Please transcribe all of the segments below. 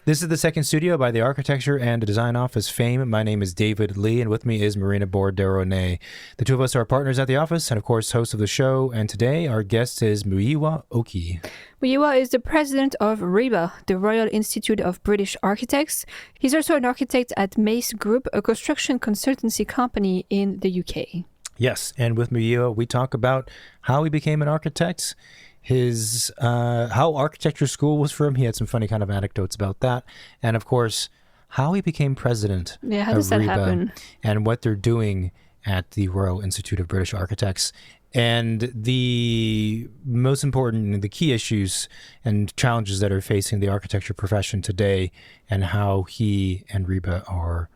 This is the second studio by the Architecture and Design Office fame. My name is David Lee, and with me is Marina Borderonay. The two of us are partners at the office and, of course, hosts of the show. And today, our guest is Muyiwa Oki. Muyiwa is the president of RIBA, the Royal Institute of British Architects. He's also an architect at Mace Group, a construction consultancy company in the UK. Yes, and with Muyiwa, we talk about how he became an architect, his how architecture school was for him. He had some funny kind of anecdotes about that, and of course, how he became president. Yeah, how does that happen? And what they're doing at the Royal Institute of British Architects, and the most important, the key issues and challenges that are facing the architecture profession today, and how he and RIBA are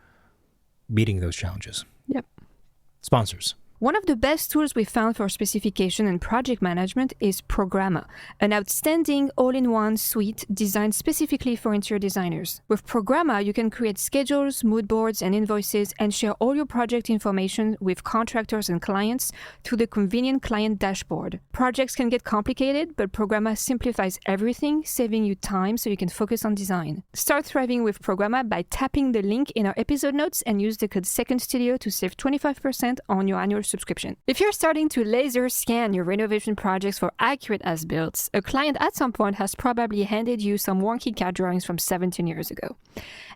meeting those challenges. Yep. Sponsors. One of the best tools we found for specification and project management is Programma, an outstanding all-in-one suite designed specifically for interior designers. With Programma, you can create schedules, mood boards, and invoices and share all your project information with contractors and clients through the convenient client dashboard. Projects can get complicated, but Programma simplifies everything, saving you time so you can focus on design. Start thriving with Programma by tapping the link in our episode notes and use the code SECONDSTUDIO to save 25% on your annual subscription. If you're starting to laser scan your renovation projects for accurate as-builts, a client at some point has probably handed you some wonky CAD drawings from 17 years ago.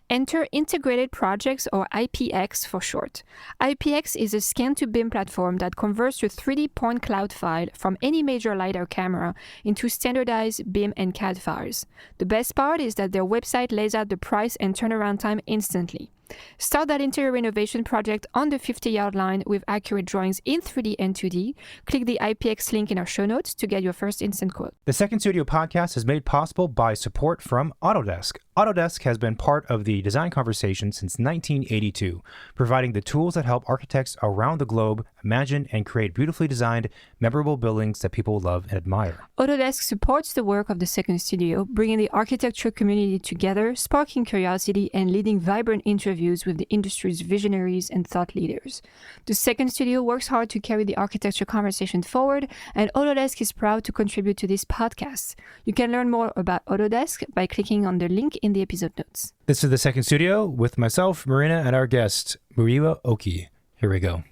Enter Integrated Projects, or IPX for short. IPX is a scan-to-BIM platform that converts your 3D point cloud file from any major LiDAR camera into standardized BIM and CAD files. The best part is that their website lays out the price and turnaround time instantly. Start that interior renovation project on the 50-yard line with accurate drawings in 3D and 2D. Click the IPX link in our show notes to get your first instant quote. The Second Studio podcast is made possible by support from Autodesk. Autodesk has been part of the design conversation since 1982, providing the tools that help architects around the globe imagine and create beautifully designed, memorable buildings that people love and admire. Autodesk supports the work of the Second Studio, bringing the architecture community together, sparking curiosity, and leading vibrant interviews with the industry's visionaries and thought leaders. The Second Studio works hard to carry the architecture conversation forward, and Autodesk is proud to contribute to this podcast. You can learn more about Autodesk by clicking on the link in the episode notes. This is the Second Studio with myself, Marina, and our guest, Muyiwa Oki. Here we go.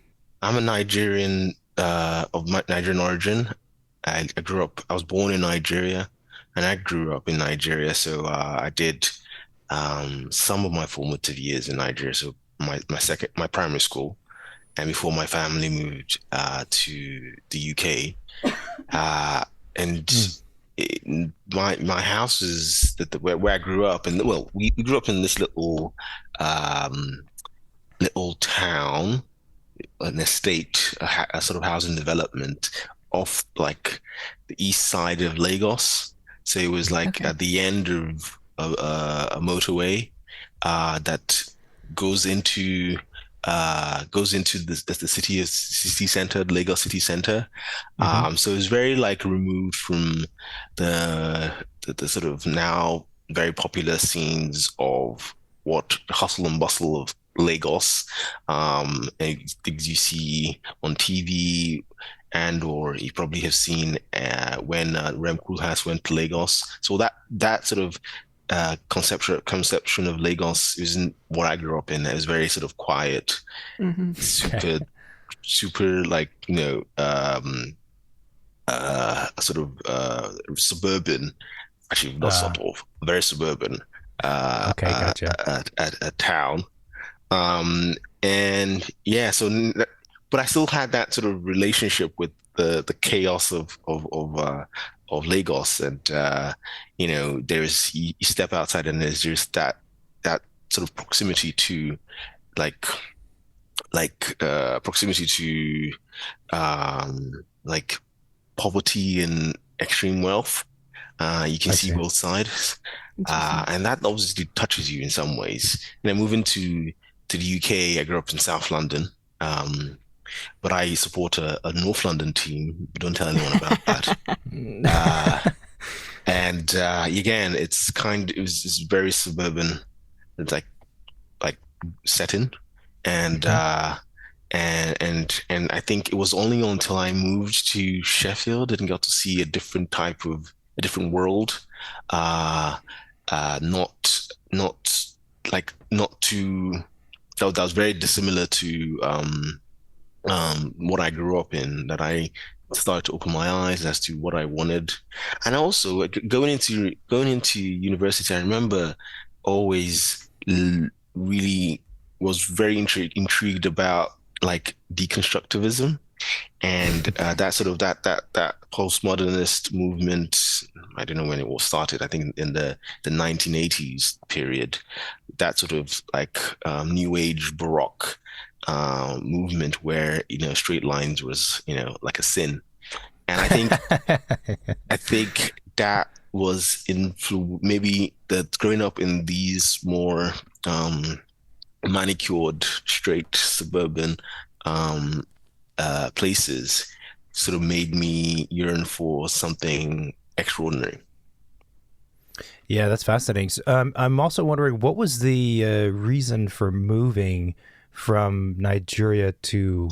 I'm a Nigerian of Nigerian origin. I was born in Nigeria, and I grew up in Nigeria. So I did some of my formative years in Nigeria. So my primary school, and before my family moved to the UK, my house is where I grew up, and well, we grew up in this little town, an estate, a sort of housing development off like the east side of Lagos. So it was like at the end of a motorway that goes into the city center, Lagos city center. So it's very like removed from the sort of now very popular scenes of what hustle and bustle of Lagos, and things you see on TV, and or you probably have seen when Rem Koolhaas went to Lagos. So that sort of conception of Lagos isn't what I grew up in. It was very sort of quiet, super like, sort of suburban, actually not sort of, very suburban Gotcha. a town. And yeah, but I still had that sort of relationship with the chaos of Lagos, and there's you step outside and there's just that sort of proximity to like poverty and extreme wealth. You can see both sides, and that obviously touches you in some ways. Moving to the UK, I grew up in South London. But I support a North London team. Don't tell anyone about that. And again, it was very suburban. It's like setting, and I think it was only until I moved to Sheffield and got to see a different world. not like not too that was very dissimilar to what I grew up in, that I started to open my eyes as to what I wanted. And also going into university, I remember always really was very intrigued about like deconstructivism and that sort of that postmodernist movement. I don't know when it was started. I think in the 1980s period, that sort of like new age baroque movement where straight lines was like a sin. And I think that was maybe that growing up in these more manicured straight suburban um places sort of made me yearn for something extraordinary. Yeah, that's fascinating. I'm also wondering, what was the reason for moving from Nigeria to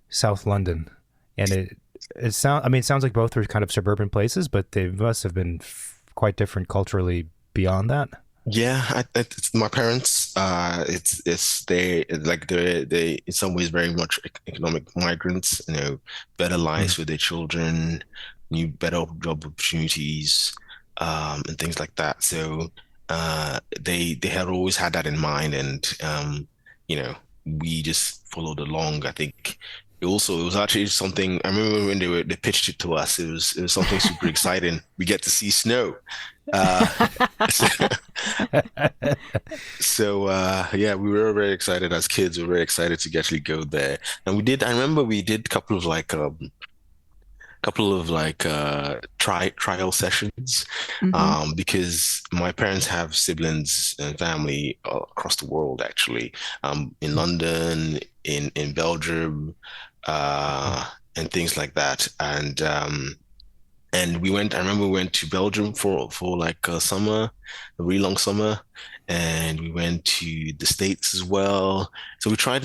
South London? And it sounds like both are kind of suburban places, but they must have been quite different culturally beyond that. Yeah, it's my parents. It's they in some ways very much economic migrants. Better Hmm. lives for their children, new better job opportunities, and things like that. So, they had always had that in mind, and you know, we just followed along. I think it was actually something. I remember when they pitched it to us. It was something super exciting. We get to see snow. Uh, So yeah, we were very excited as kids. We were very excited to actually go there, and we did. I remember we did a couple of trial sessions, Hmm. because my parents have siblings and family across the world, actually, in London, in Belgium, uh, and things like that, and we went. I remember we went to Belgium for like a summer, a really long summer, and we went to the States as well. So we tried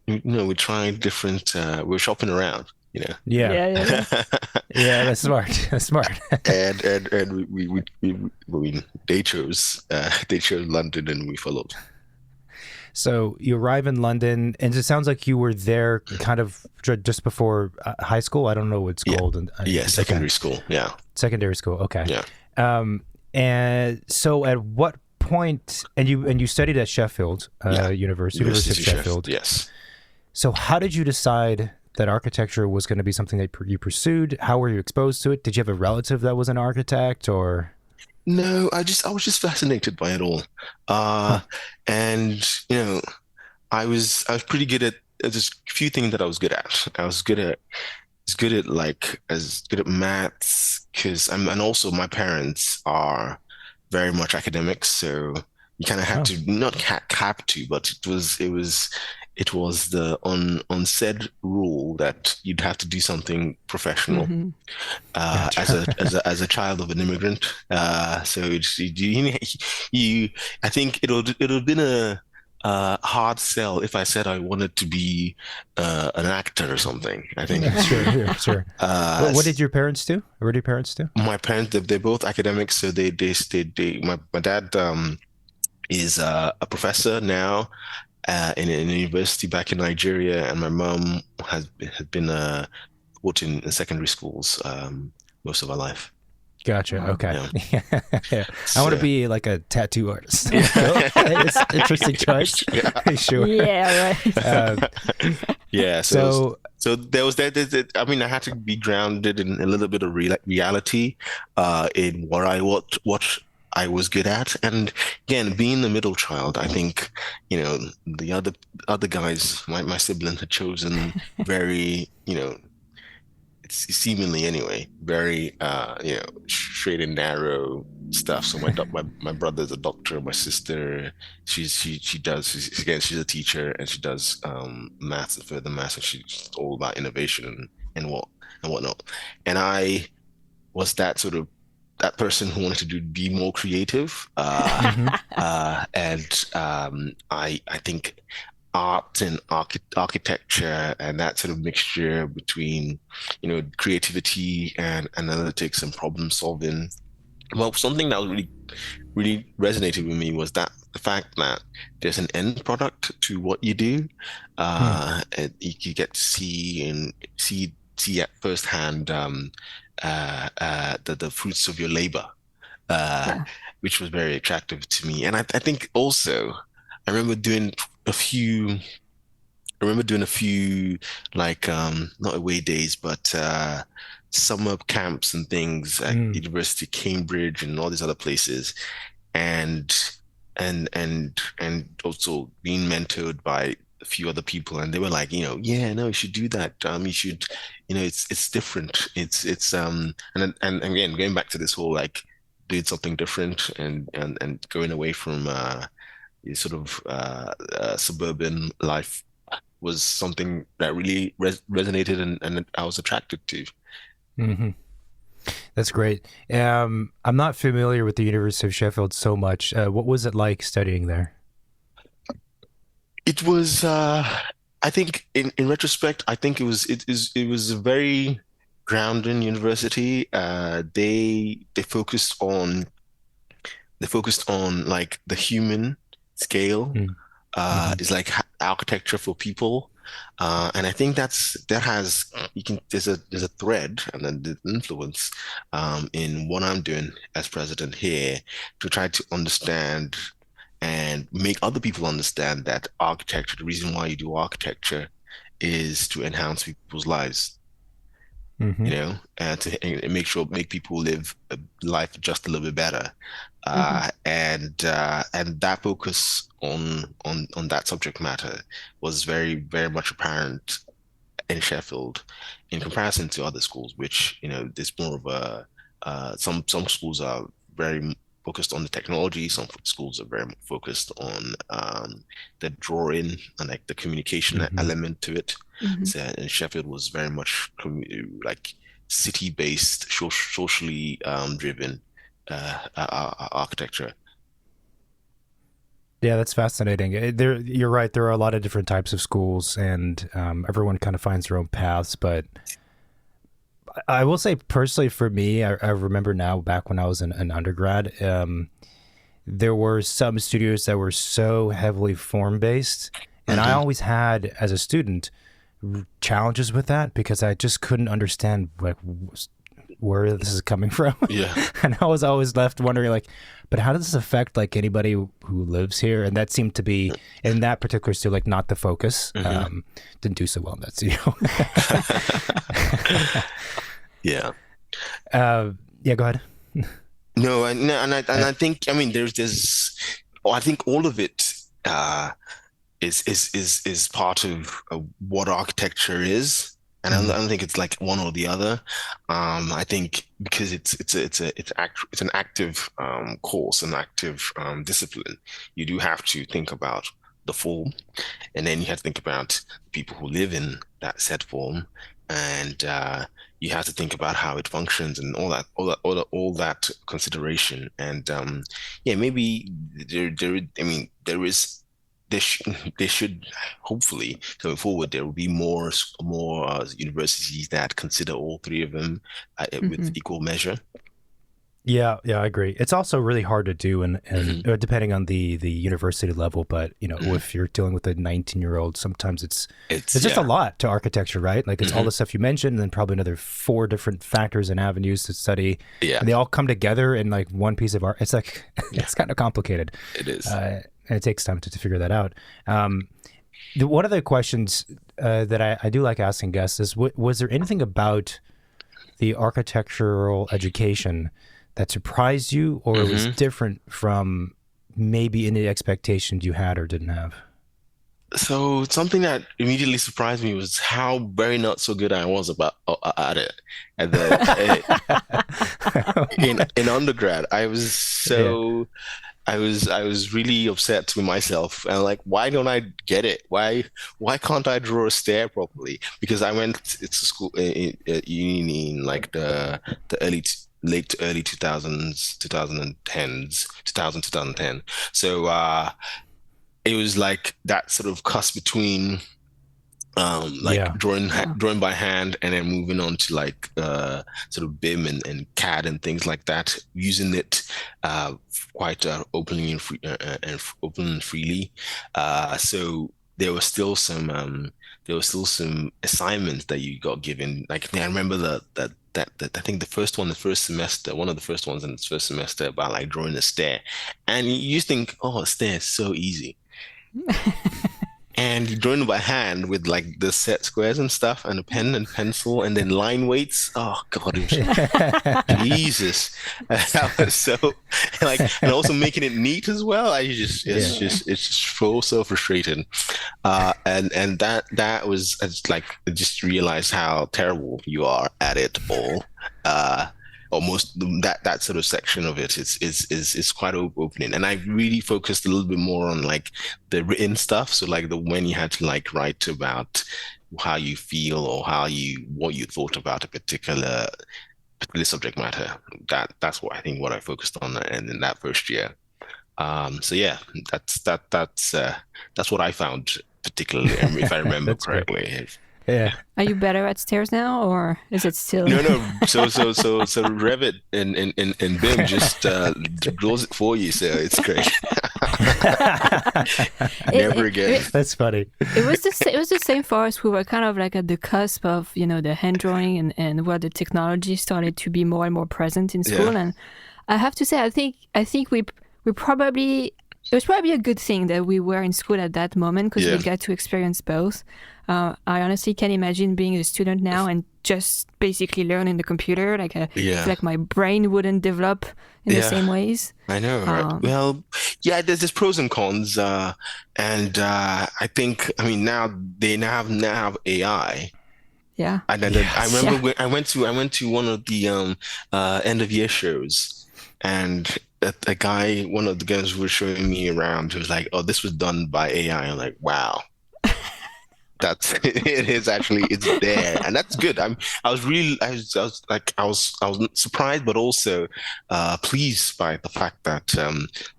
we tried different. We were shopping around, you know. Yeah, Yeah, yeah, yeah. yeah, that's smart. That's smart. And they chose London, and we followed. So you arrive in London, and it sounds like you were there kind of just before high school. I don't know what it's Yeah, called. And yeah, okay, secondary school. Yeah, secondary school. Okay. yeah, Um, and so at what point? And you studied at Sheffield yeah. University of University Chef. Sheffield. Yes. So how did you decide that architecture was going to be something that you pursued? How were you exposed to it? Did you have a relative that was an architect, or? No, I was just fascinated by it all. Uh, Huh. and I was pretty good at there's a few things that I was good at. I was good at maths because and also my parents are very much academics, so you kind of had Oh, to not have to, but it was the unsaid rule that you'd have to do something professional Hmm. as a child of an immigrant. So you I think it'll have been a hard sell if I said I wanted to be an actor or something. I think yeah, sure, sure, sure. What did your parents do? What did your parents do? my parents they're both academics, so my dad is a professor now in a university back in Nigeria, and my mom had been taught in secondary schools most of her life. Gotcha. Wow. Okay. Yeah. Yeah. I want to So be like a tattoo artist. Okay. It's yeah. interesting choice. Yeah. Sure. Yeah, right. Uh, Yeah. so, So there was that. I mean, I had to be grounded in a little bit of reality, in what I was good at, and again, being the middle child, I think, the other guys, my siblings had chosen very, it's seemingly anyway, very straight and narrow stuff. So my brother's a doctor, my sister, she's a teacher, and she does maths and further maths, and she's all about innovation and whatnot. And I was that person who wanted to be more creative. mhm. And I think art and architecture and that sort of mixture between creativity and analytics and problem solving, well, something that was really really resonated with me was that the fact that there's an end product to what you do. Hmm. And you get to see at firsthand the fruits of your labor, uh, Yeah. which was very attractive to me. And I think also I remember doing a few I remember doing a few like not away days, but summer camps and things at Mm. University of Cambridge and all these other places, and and also being mentored by a few other people, and they were like, yeah, no, you should do that. You should, it's different. It's and again, going back to this whole like doing something different and going away from sort of suburban life was something that really resonated and I was attracted to. Hmm. That's great. I'm not familiar with the University of Sheffield so much. What was it like studying there? It was, I think, in retrospect, I think it was a very grounding university. They focused on like the human scale. Mm. Hmm. Is like architecture for people. And I think that has you can there's a thread and then the influence in what I'm doing as president here to try to understand and make other people understand that architecture, the reason why you do architecture is to enhance people's lives, Hmm. and to make people live a life just a little bit better. Hmm. And that focus on that subject matter was very, very much apparent in Sheffield in comparison to other schools, which, there's more of a some schools are very focused on the technology, some schools are very focused on the drawing and like the communication Hmm. element to it. Hmm. So, and Sheffield was very much like city-based, socially driven architecture. Yeah, that's fascinating. You're right. There are a lot of different types of schools, and everyone kind of finds their own paths. But I will say, personally, for me, I remember now back when I was an undergrad, there were some studios that were so heavily form based, and I Hmm. always had, as a student, challenges with that because I just couldn't understand like where this is coming from. Yeah. And I was always left wondering like, but how does this affect like anybody who lives here? And that seemed to be in that particular studio like not the focus. Hmm. Didn't do so well in that studio. Yeah. Yeah, go ahead. No, and Uh, I think, I mean, I think all of it is part of what architecture is, and I mhm, don't think it's like one or the other. I think because it's an active course, an active discipline. You do have to think about the form, and then you have to think about people who live in that set form, and you have to think about how it functions and all that consideration. And yeah, maybe I mean, there, sh there should hopefully going forward there will be more universities that consider all three of them with Hmm. equal measure. yeah, I agree. It's also really hard to do, and Hmm. depending on the university level. But Hmm. if you're dealing with a 19-year-old, sometimes It's it's just a yeah. lot to architecture, right? Like it's all Hmm. the stuff you mentioned, and then probably another four different factors and avenues to study, Yeah. and they all come together in like one piece of art. It's like Yeah, it's kind of complicated, it is. and it takes time to figure that out. Um, one of the questions that I do like asking guests is, was there anything about the architectural education that surprised you, or it was Hmm. different from maybe any expectations you had or didn't have? So something that immediately surprised me was how very not so good I was about at it. At the in undergrad, Yeah. I was really upset with myself and like, why don't I get it? Why can't I draw a stair properly? Because I went to school at uni in like the late to early 2000s, 2010s, 2010. So it was like that sort of cusp between like Yeah. drawing by hand, and then moving on to like sort of BIM and CAD and things like that, using it quite openly and open and freely. So there were still some assignments that you got given. Like I remember that I think the first semester, one of the first ones in the first semester, about like drawing a stair, and you think, oh, a stair is so easy. And you drawing it by hand with like the set squares and stuff, and a pen and pencil, and then line weights. Oh God, it was, Jesus, that was so like, and also making it neat as well. It's just so frustrating. And that was, I just realized how terrible you are at it all. Almost that sort of section of it is quite opening, and I really focused a little bit more on like the written stuff. So like when you had to like write about how you feel or what you thought about a particular subject matter. That's what I focused on in that first year. So yeah, that's what I found particularly, if I remember correctly. Great. Yeah. Are you better at stairs now, or is it still? No. So Revit and BIM just draws it for you, so it's great. Never again. That's funny. It was the same for us. We were kind of like at the cusp of the hand drawing and where the technology started to be more and more present in school. Yeah. And I have to say, I think we probably. It was probably a good thing that we were in school at that moment, because we got to experience both. I honestly can't imagine being a student now and just basically learning the computer. Like like my brain wouldn't develop in the same ways. I know. Right? Well, yeah, there's pros and cons, and I think now they have AI. Yeah. And I remember when I went to one of the end of year shows, and a guy, one of the guys was showing me around, who was like, "Oh, this was done by AI." I'm like, "Wow, it's there," and that's good. I was surprised, but also pleased by the fact that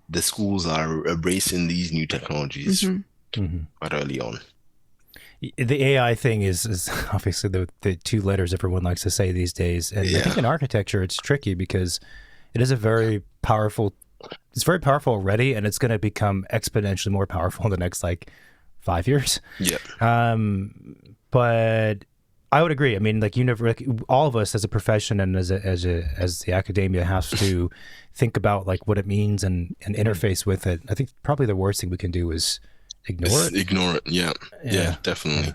the schools are embracing these new technologies quite early on. The AI thing is obviously the two letters everyone likes to say these days, and I think in architecture it's tricky because it is very powerful already, and it's going to become exponentially more powerful in the next 5 years. Yeah. But I would agree. All of us as a profession and as the academia has to think about what it means and interface with it. I think probably the worst thing we can do is ignore it. Yeah, definitely.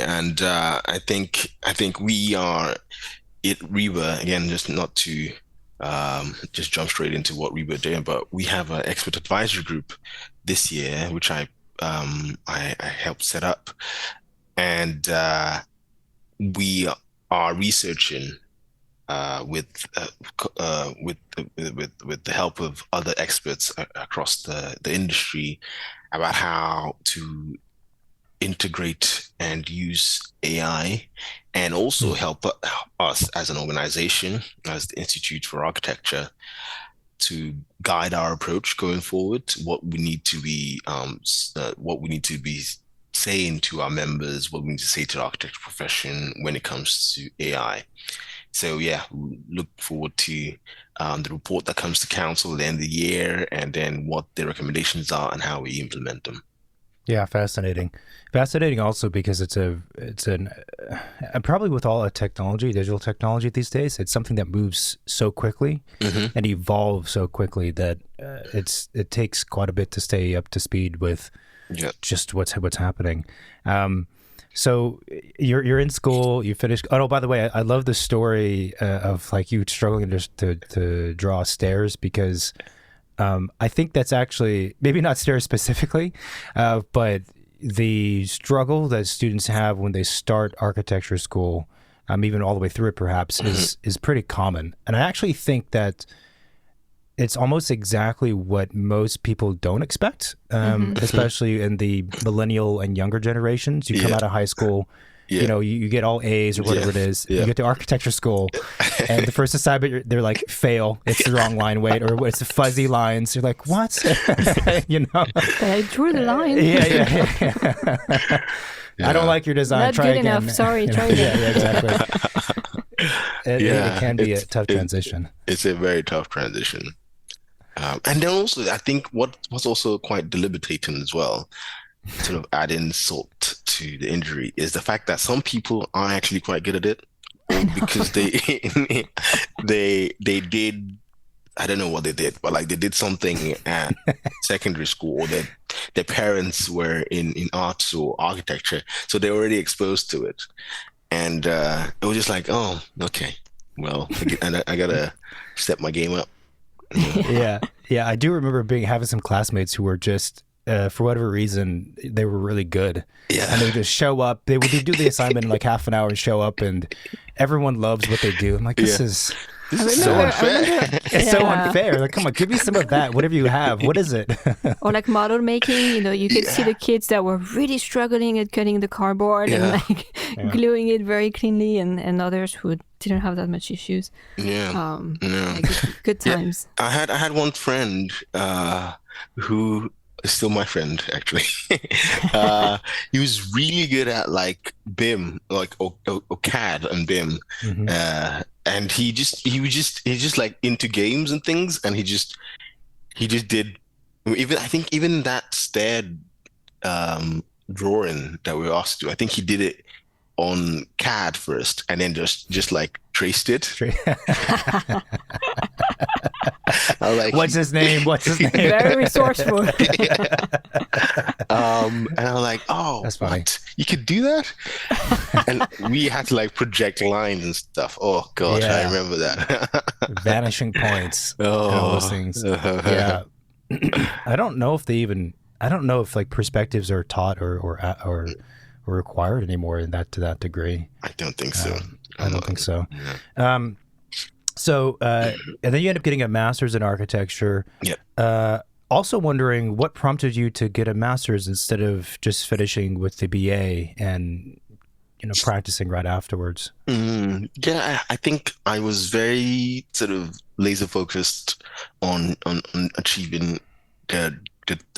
And I think we are at RIBA, again, just not to just jump straight into what RIBA are doing, but we have an expert advisory group this year, which I helped set up, and we are researching with the help of other experts across the industry about how to integrate and use AI, and also help us as an organization, as the Institute for Architecture, to guide our approach going forward. What we need to be saying to our members, what we need to say to the architecture profession when it comes to AI. So yeah, look forward to the report that comes to council at the end of the year, and then what the recommendations are and how we implement them. Yeah, fascinating also because it's probably with all digital technology these days, it's something that moves so quickly and evolves so quickly that it takes quite a bit to stay up to speed with just what's happening. So you're in school, you finished. Oh, by the way, I love the story of you struggling to draw stairs, because I think that's actually maybe not stairs specifically, but the struggle that students have when they start architecture school, even all the way through it perhaps, is pretty common. And I actually think that it's almost exactly what most people don't expect, especially in the millennial and younger generations. You come out of high school you know, you get all A's or whatever it is. You get to architecture school, and the first assignment, they're like, fail. It's the wrong line weight, or it's the fuzzy lines. You're like, what? You know? I drew the line. Yeah. I don't like your design. Not Try good again. enough. Sorry, try again. Yeah, exactly. It can be a tough transition. It's a very tough transition. And then also, I think what's also quite debilitating as well, sort of adding salt to the injury, is the fact that some people are actually quite good at it because they did, I don't know what they did, but like they did something at secondary school, or their parents were in arts or architecture, so they're already exposed to it. And it was just like, oh, okay, well, I gotta step my game up. Yeah. I do remember having some classmates who were just, for whatever reason, they were really good. Yeah. And they would just show up. They would do the assignment in like half an hour and show up, and everyone loves what they do. I'm like, this is so unfair. It's so unfair. Like, come on, give me some of that. Whatever you have. What is it? Or like model making, you know, you could see the kids that were really struggling at cutting the cardboard and like gluing it very cleanly, and others who didn't have that much issues. Like good times. I had one friend who is still my friend, actually. He was really good at like BIM, like or CAD and BIM. And he's just like into games and things, and he just did, even that stair drawing that we were asked to do, I think he did it on CAD first, and then just like traced it. I was like, what's his name? Very resourceful. And I was like, oh, that's funny. What? You could do that? And we had to like project lines and stuff. Oh god, I remember that. Vanishing points. Oh, and all those things. Yeah. I don't know if like perspectives are taught or required anymore to that degree. I don't think so. I don't think so. Yeah. So, and then you end up getting a master's in architecture. Yeah. Also wondering what prompted you to get a master's instead of just finishing with the BA and, you know, practicing right afterwards. Yeah, I think I was very sort of laser focused on achieving the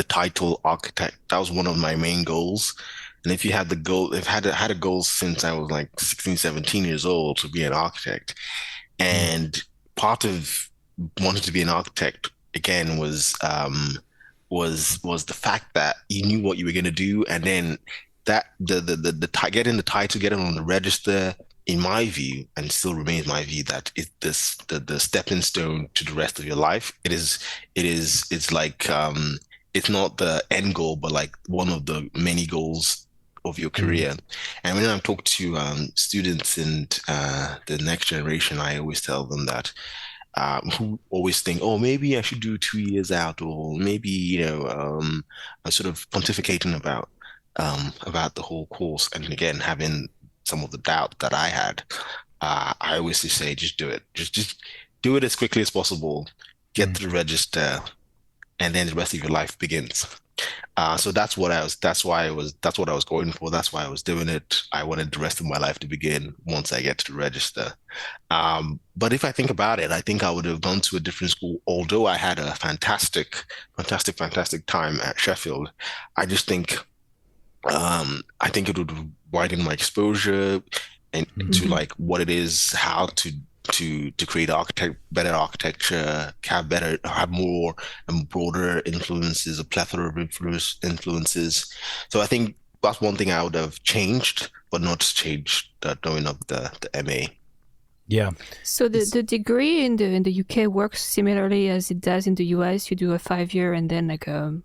title architect. That was one of my main goals. And if you had the goal, I've had a goal since I was like 16, 17 years old to be an architect. And part of wanting to be an architect again was the fact that you knew what you were going to do, and then that the getting the title, getting on the register, in my view, and still remains my view, that it's the stepping stone to the rest of your life. It's like it's not the end goal, but like one of the many goals of your career. And when I talk to students and the next generation, I always tell them that who always think, oh, maybe I should do 2 years out, or maybe, you know, I'm sort of pontificating about the whole course. And again, having some of the doubt that I had, I always just say, just do it. Just do it as quickly as possible. Get to the register, and then the rest of your life begins. So that's what I was going for. That's why I was doing it. I wanted the rest of my life to begin once I get to the register. But if I think about it, I think I would have gone to a different school. Although I had a fantastic time at Sheffield, I just think, I think it would widen my exposure and to like what it is, how to create better architecture, have more and broader influences, a plethora of influences. So I think that's one thing I would have changed, but not changed knowing of the MA. Yeah. So the degree in the UK works similarly as it does in the US. You do a 5-year and then like a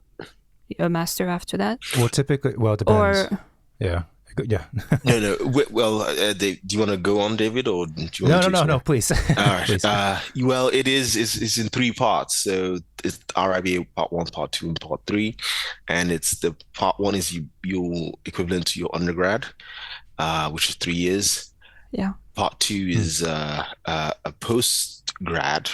master after that. Well, typically, it depends. Yeah. No. Well, do you want to go on, David, or do you want No, please. All right. Please. Well, it's in 3 parts. So it's RIBA part 1, part 2, and part 3. And it's the part 1 is your equivalent to your undergrad, which is 3 years. Yeah. Part 2 is a post-grad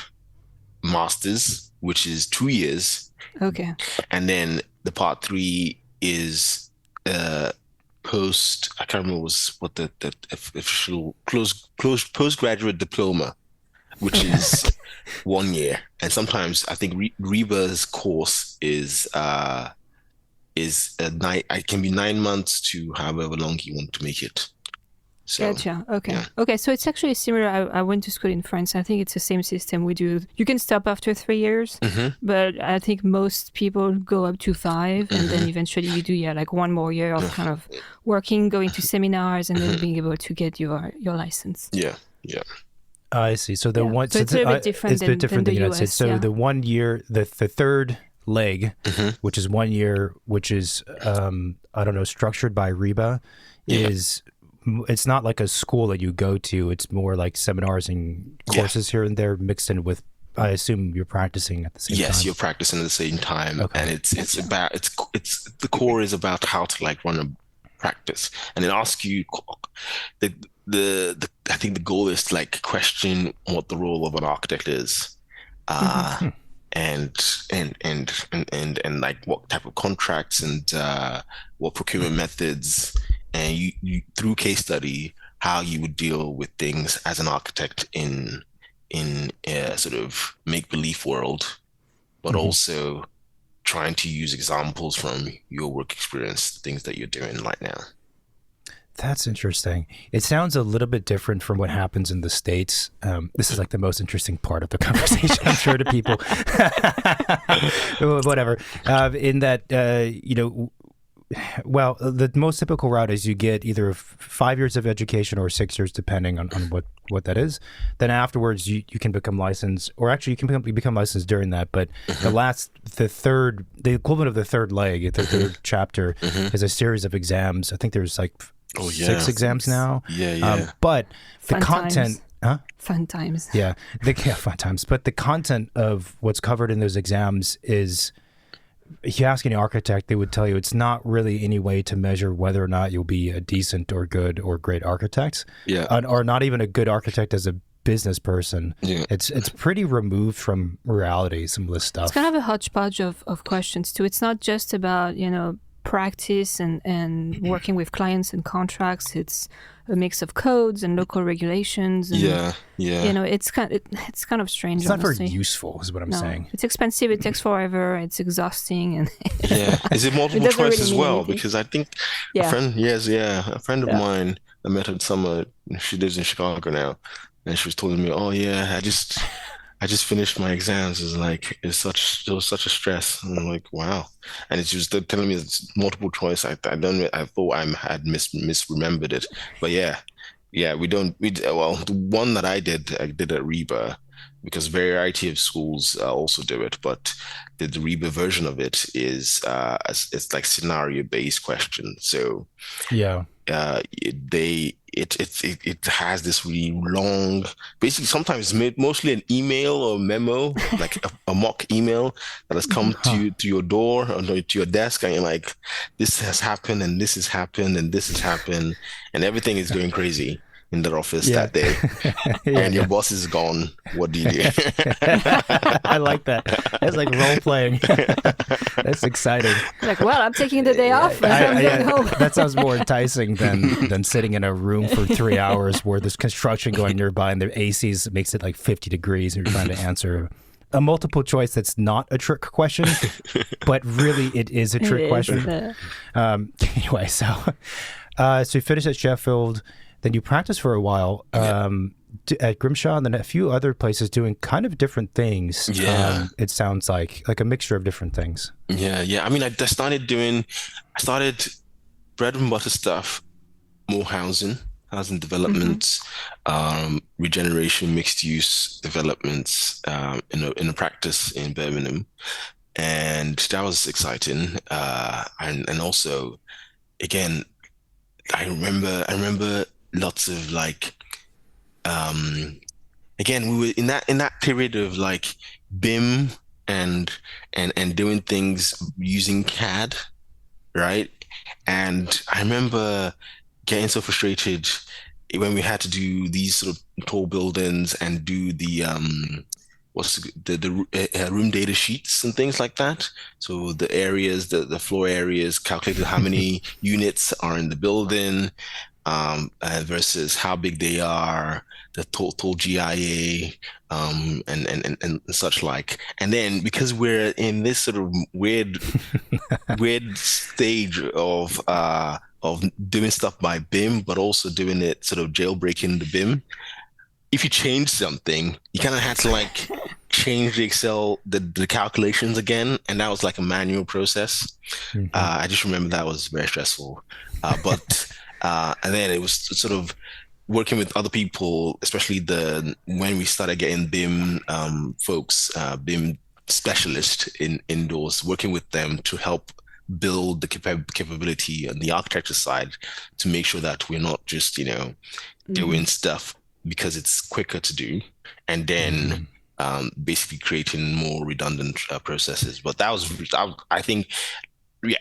master's, which is 2 years. Okay. And then the part 3 is I can't remember what the official postgraduate diploma, which is 1 year. And sometimes I think RIBA's course is a night. It can be 9 months to however long you want to make it. So, Gotcha. Okay. yeah. Okay. So it's actually similar. I went to school in France. I think it's the same system we do. You can stop after 3 years, but I think most people go up to 5, and then eventually you do like 1 more year of kind of working, going to seminars, and then being able to get your license. Yeah. Yeah. I see. So the one, So it's a bit different it's a bit different than than the the United States. US, So yeah. the 1 year, the third leg, which is 1 year, which is I don't know, structured by RIBA, is it's not like a school that you go to. It's more like seminars and courses here and there mixed in with. I assume you're practicing at the same time. Yes, you're practicing at the same time, Okay. and it's about it's the core is about how to like run a practice, and it asks you the I think the goal is to like question what the role of an architect is, and like what type of contracts and what procurement methods, and you through case study how you would deal with things as an architect in a sort of make-believe world, but also trying to use examples from your work experience, things that you're doing right now. That's interesting. It sounds a little bit different from what happens in the States. This is like the most interesting part of the conversation, I'm sure, to people. Whatever. In that, well, the most typical route is you get either 5 years of education or 6 years, depending on what that is. Then afterwards, you can become licensed, or actually you can become licensed during that. But the equivalent of the third leg, the third chapter, is a series of exams. I think there's like 6 exams now. Yeah. But the Fun content, times. Fun times. Yeah, fun times. But the content of what's covered in those exams is, if you ask any architect, they would tell you it's not really any way to measure whether or not you'll be a decent or good or great architect. Yeah. Or not even a good architect as a business person. Yeah. It's pretty removed from reality, some of this stuff. It's kind of a hodgepodge of questions too. It's not just about, practice and working with clients and contracts. It's a mix of codes and local regulations. And, Yeah. it's kind of strange. It's not honestly. very useful, is what I'm No, saying. it's expensive. It takes forever. It's exhausting, and Yeah. Is it multiple doesn't choice really as mean well? anything. Because I think Yeah. a friend of mine I met in summer. She lives in Chicago now, and she was telling me, "Oh yeah, I just finished my exams. It was such a stress." And I'm like, "Wow!" And she was telling me it's multiple choice. I thought I had misremembered it, but yeah, well, the one that I did at RIBA, because a variety of schools also do it, but the RIBA version of it is it's like scenario based question. So Yeah. it has this really long, basically sometimes mostly an email or memo, like a mock email that has come to your door or to your desk, and you're like, this has happened and this has happened and this has happened, and everything is going crazy in that office that day, and your boss is gone. What do you do? I like that. That's like role playing. That's exciting. like, well, I'm taking the day off. I'm going home. That sounds more enticing than sitting in a room for 3 hours where there's construction going nearby and the ACs makes it like 50 degrees and you're trying to answer a multiple choice that's not a trick question, but really it is a trick question. Anyway, so you finished at Sheffield, then you practiced for a while at Grimshaw, and then a few other places doing kind of different things. Yeah. It sounds like a mixture of different things. Yeah. I mean, I started bread and butter stuff, more housing developments, regeneration, mixed use developments, in a practice in Birmingham, and that was exciting. And also, again, I remember lots of like, again, we were in that period of like BIM and doing things using CAD, right? And I remember getting so frustrated when we had to do these sort of tall buildings and do the room data sheets and things like that. So the areas, the floor areas, calculated how many units are in the building, versus how big they are, the total GIA, and such like. And then because we're in this sort of weird stage of doing stuff by BIM, but also doing it sort of jailbreaking the BIM. If you change something, you kind of had to like change the calculations again, and that was like a manual process. I just remember that was very stressful. But and then it was sort of working with other people, especially when we started getting BIM folks, BIM specialists indoors, working with them to help build the capability on the architecture side to make sure that we're not just doing stuff because it's quicker to do, and then basically creating more redundant processes. But that was, I think,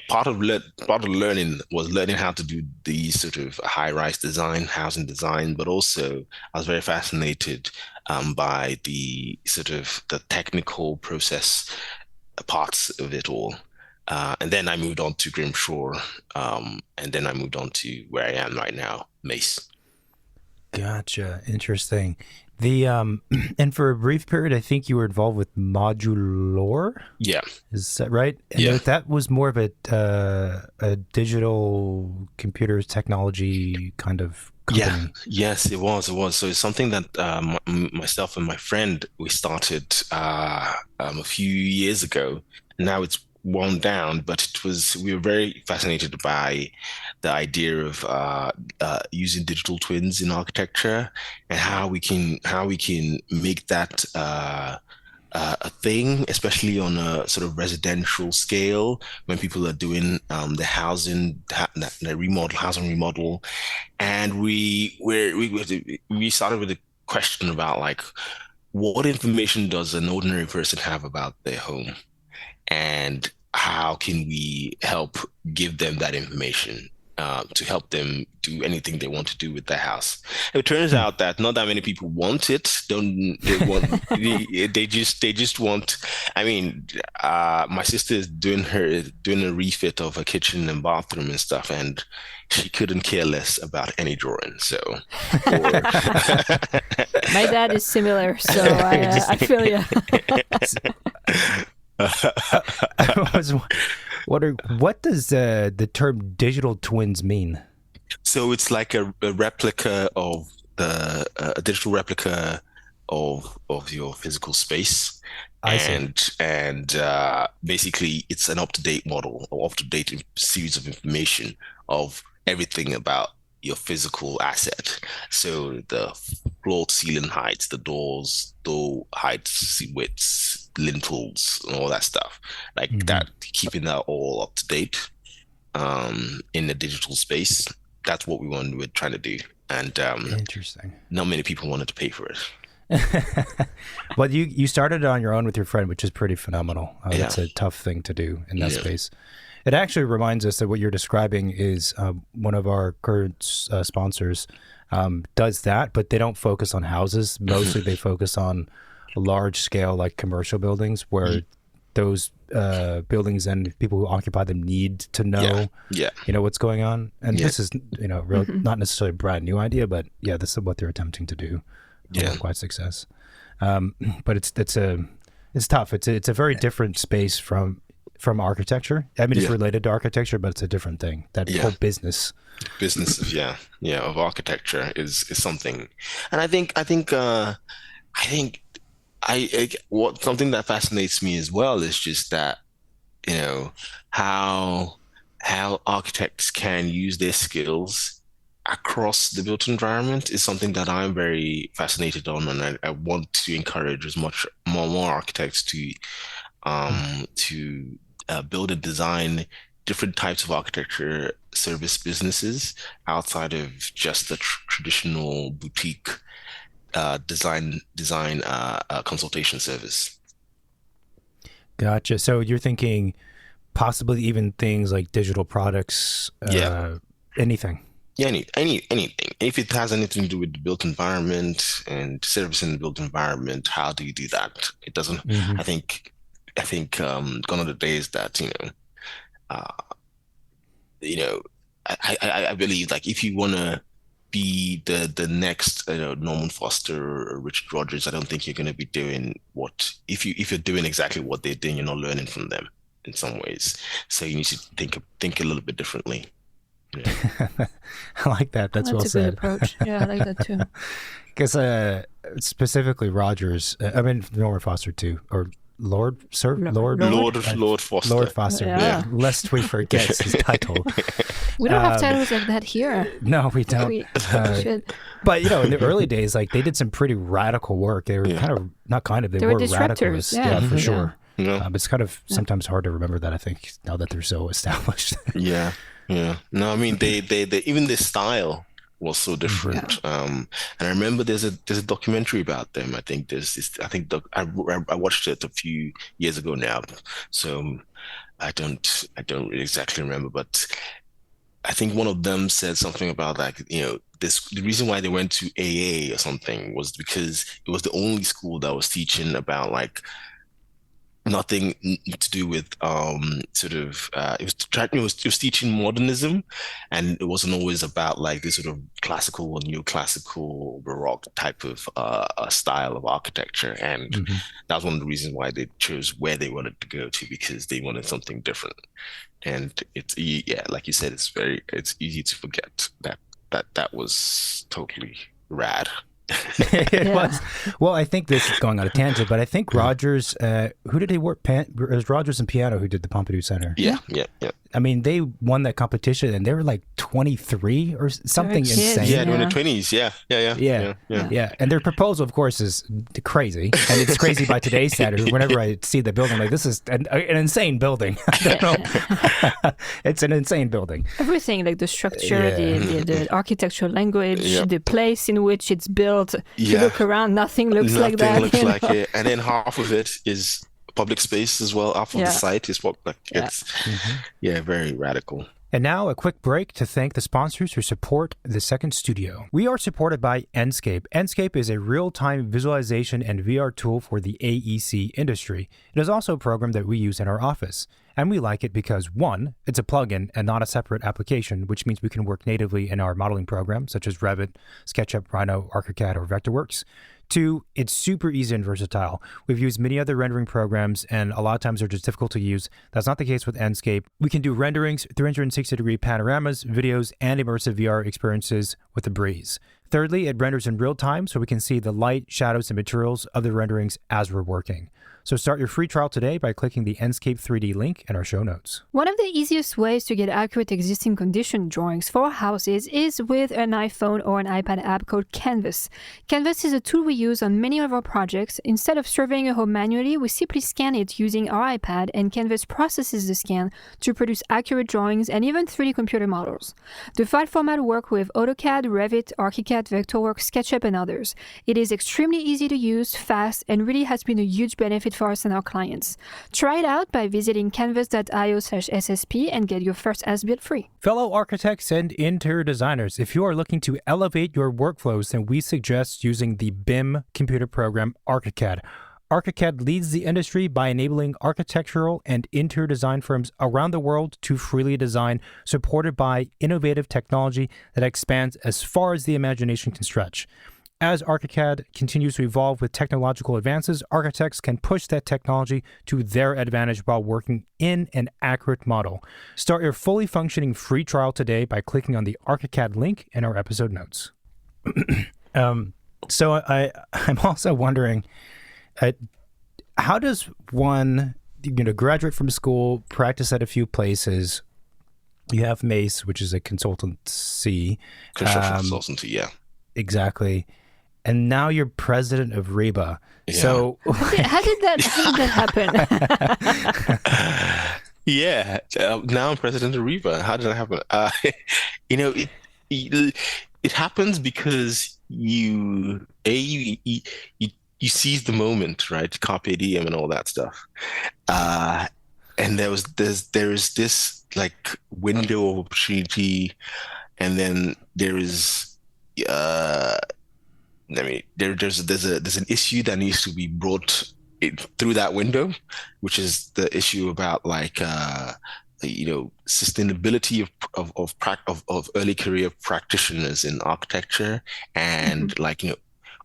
part of learning was learning how to do these sort of high-rise design, housing design, but also I was very fascinated by the sort of the technical process parts of it all. And then I moved on to Grimshaw, and then I moved on to where I am right now, Mace. Gotcha. Interesting. The and for a brief period, I think you were involved with Modular. Yeah, is that right? And yeah, that was more of a digital computers technology kind of company. Yeah, yes, it was. It was. So it's something that myself and my friend we started a few years ago. Now it's wound down, but we were very fascinated by the idea of using digital twins in architecture and how we can make that a thing, especially on a sort of residential scale when people are doing the housing remodel. And we started with a question about like, what information does an ordinary person have about their home, and how can we help give them that information to help them do anything they want to do with their house? It turns out that not that many people want it. They just want. I mean, my sister is doing a refit of her kitchen and bathroom and stuff, and she couldn't care less about any drawing. So, my dad is similar, so I feel you. I was wondering, what does the term digital twins mean? So it's like a replica of a digital replica of your physical space, and basically it's an up-to-date model or up-to-date series of information of everything about your physical asset. So the floor to ceiling heights, the doors, door heights, widths, lintels, and all that stuff like that, keeping that all up to date in the digital space. That's what we're trying to do. And interesting. Not many people wanted to pay for it. Well, you started it on your own with your friend, which is pretty phenomenal. It's a tough thing to do in that space. It actually reminds us that what you're describing is one of our current sponsors does that, but they don't focus on houses. Mostly they focus on large scale, like commercial buildings, where those buildings and people who occupy them need to know, what's going on. And this is, not necessarily a brand new idea, but this is what they're attempting to do. Quite success. But it's tough. It's a very different space from architecture. I mean, it's related to architecture, but it's a different thing. That whole business of architecture is something. And I think what something that fascinates me as well is just that, how architects can use their skills across the built environment is something that I'm very fascinated on, and I want to encourage as much more architects to build and design different types of architecture service businesses outside of just the traditional boutique design consultation service. Gotcha. So you're thinking possibly even things like digital products, anything. Yeah, anything. If it has anything to do with the built environment and servicing the built environment, how do you do that? It doesn't. Hmm. I think. Gone are the days that uh, you know, I believe like if you want to be the next Norman Foster or Richard Rogers, I don't think you're going to be doing what if you're doing exactly what they're doing, you're not learning from them in some ways. So you need to think a little bit differently. Yeah. I like that. That's well a good said. approach. Yeah, I like that too. Because specifically Rogers, I mean Norman Foster too, or Lord Lord Foster. Lord Foster. Yeah. Lest we forget his title. We don't have titles like that here. No, we don't. We should. But in the early days, like they did some pretty radical work. They were they They were were disruptors. radicalists. Yeah, for Yeah. sure. Yeah. But it's kind of sometimes hard to remember that, I think, now that they're so established. Yeah. Yeah. No, I mean they even their style was so different. And I remember there's a documentary about them. I think there's this. I think I watched it a few years ago now, so I don't really exactly remember, but I think one of them said something about like the reason why they went to AA or something was because it was the only school that was teaching about like nothing to do with sort of it was teaching modernism, and it wasn't always about like this sort of classical or neoclassical baroque type of style of architecture. And that was one of the reasons why they chose where they wanted to go to, because they wanted something different. And like you said, it's easy to forget that was totally rad. It was. Well, I think this is going on a tangent, but I think Rogers, who did they work? It was Rogers and Piano who did the Pompidou Center. Yeah. I mean, they won that competition and they were like 23 or something insane. Yeah, in the 20s. Yeah. And their proposal, of course, is crazy. And it's crazy by today's standards. Whenever I see the building, I'm like, this is an insane building. I don't know. It's an insane building. Everything, like the structure, the architectural language, the place in which it's built. You look around, nothing looks like that. Nothing looks like it. And then half of it is public space as well. Half of the site is it's very radical. And now a quick break to thank the sponsors who support the second studio. We are supported by Enscape. Enscape is a real-time visualization and VR tool for the AEC industry. It is also a program that we use in our office. And we like it because, one, it's a plugin and not a separate application, which means we can work natively in our modeling programs, such as Revit, SketchUp, Rhino, ArchiCAD, or Vectorworks. Two, it's super easy and versatile. We've used many other rendering programs, and a lot of times they're just difficult to use. That's not the case with Enscape. We can do renderings, 360-degree panoramas, videos, and immersive VR experiences with a breeze. Thirdly, it renders in real time, so we can see the light, shadows, and materials of the renderings as we're working. So start your free trial today by clicking the Enscape 3D link in our show notes. One of the easiest ways to get accurate existing condition drawings for houses is with an iPhone or an iPad app called Canvas. Canvas is a tool we use on many of our projects. Instead of surveying a home manually, we simply scan it using our iPad, and Canvas processes the scan to produce accurate drawings and even 3D computer models. The file format works with AutoCAD, Revit, ArchiCAD, Vectorworks, SketchUp, and others. It is extremely easy to use, fast, and really has been a huge benefit for us and our clients. Try it out by visiting canvas.io/SSP and get your first as-built free. Fellow architects and interior designers, if you are looking to elevate your workflows, then we suggest using the BIM computer program ArchiCAD. ArchiCAD leads the industry by enabling architectural and interior design firms around the world to freely design, supported by innovative technology that expands as far as the imagination can stretch. As ArchiCAD continues to evolve with technological advances, architects can push that technology to their advantage while working in an accurate model. Start your fully functioning free trial today by clicking on the ArchiCAD link in our episode notes. So I'm also wondering, how does one, graduate from school, practice at a few places? You have Mace, which is a consultancy. Construction consultancy, yeah. Exactly. And now you're president of RIBA. Yeah. So how did that happen? Yeah, now I'm president of RIBA. How did that happen? It happens because you seize the moment, right? Carpe diem and all that stuff. And there is this like window of opportunity and then there is there's an issue that needs to be brought through that window, which is the issue about like sustainability of early career practitioners in architecture, Mm-hmm. and like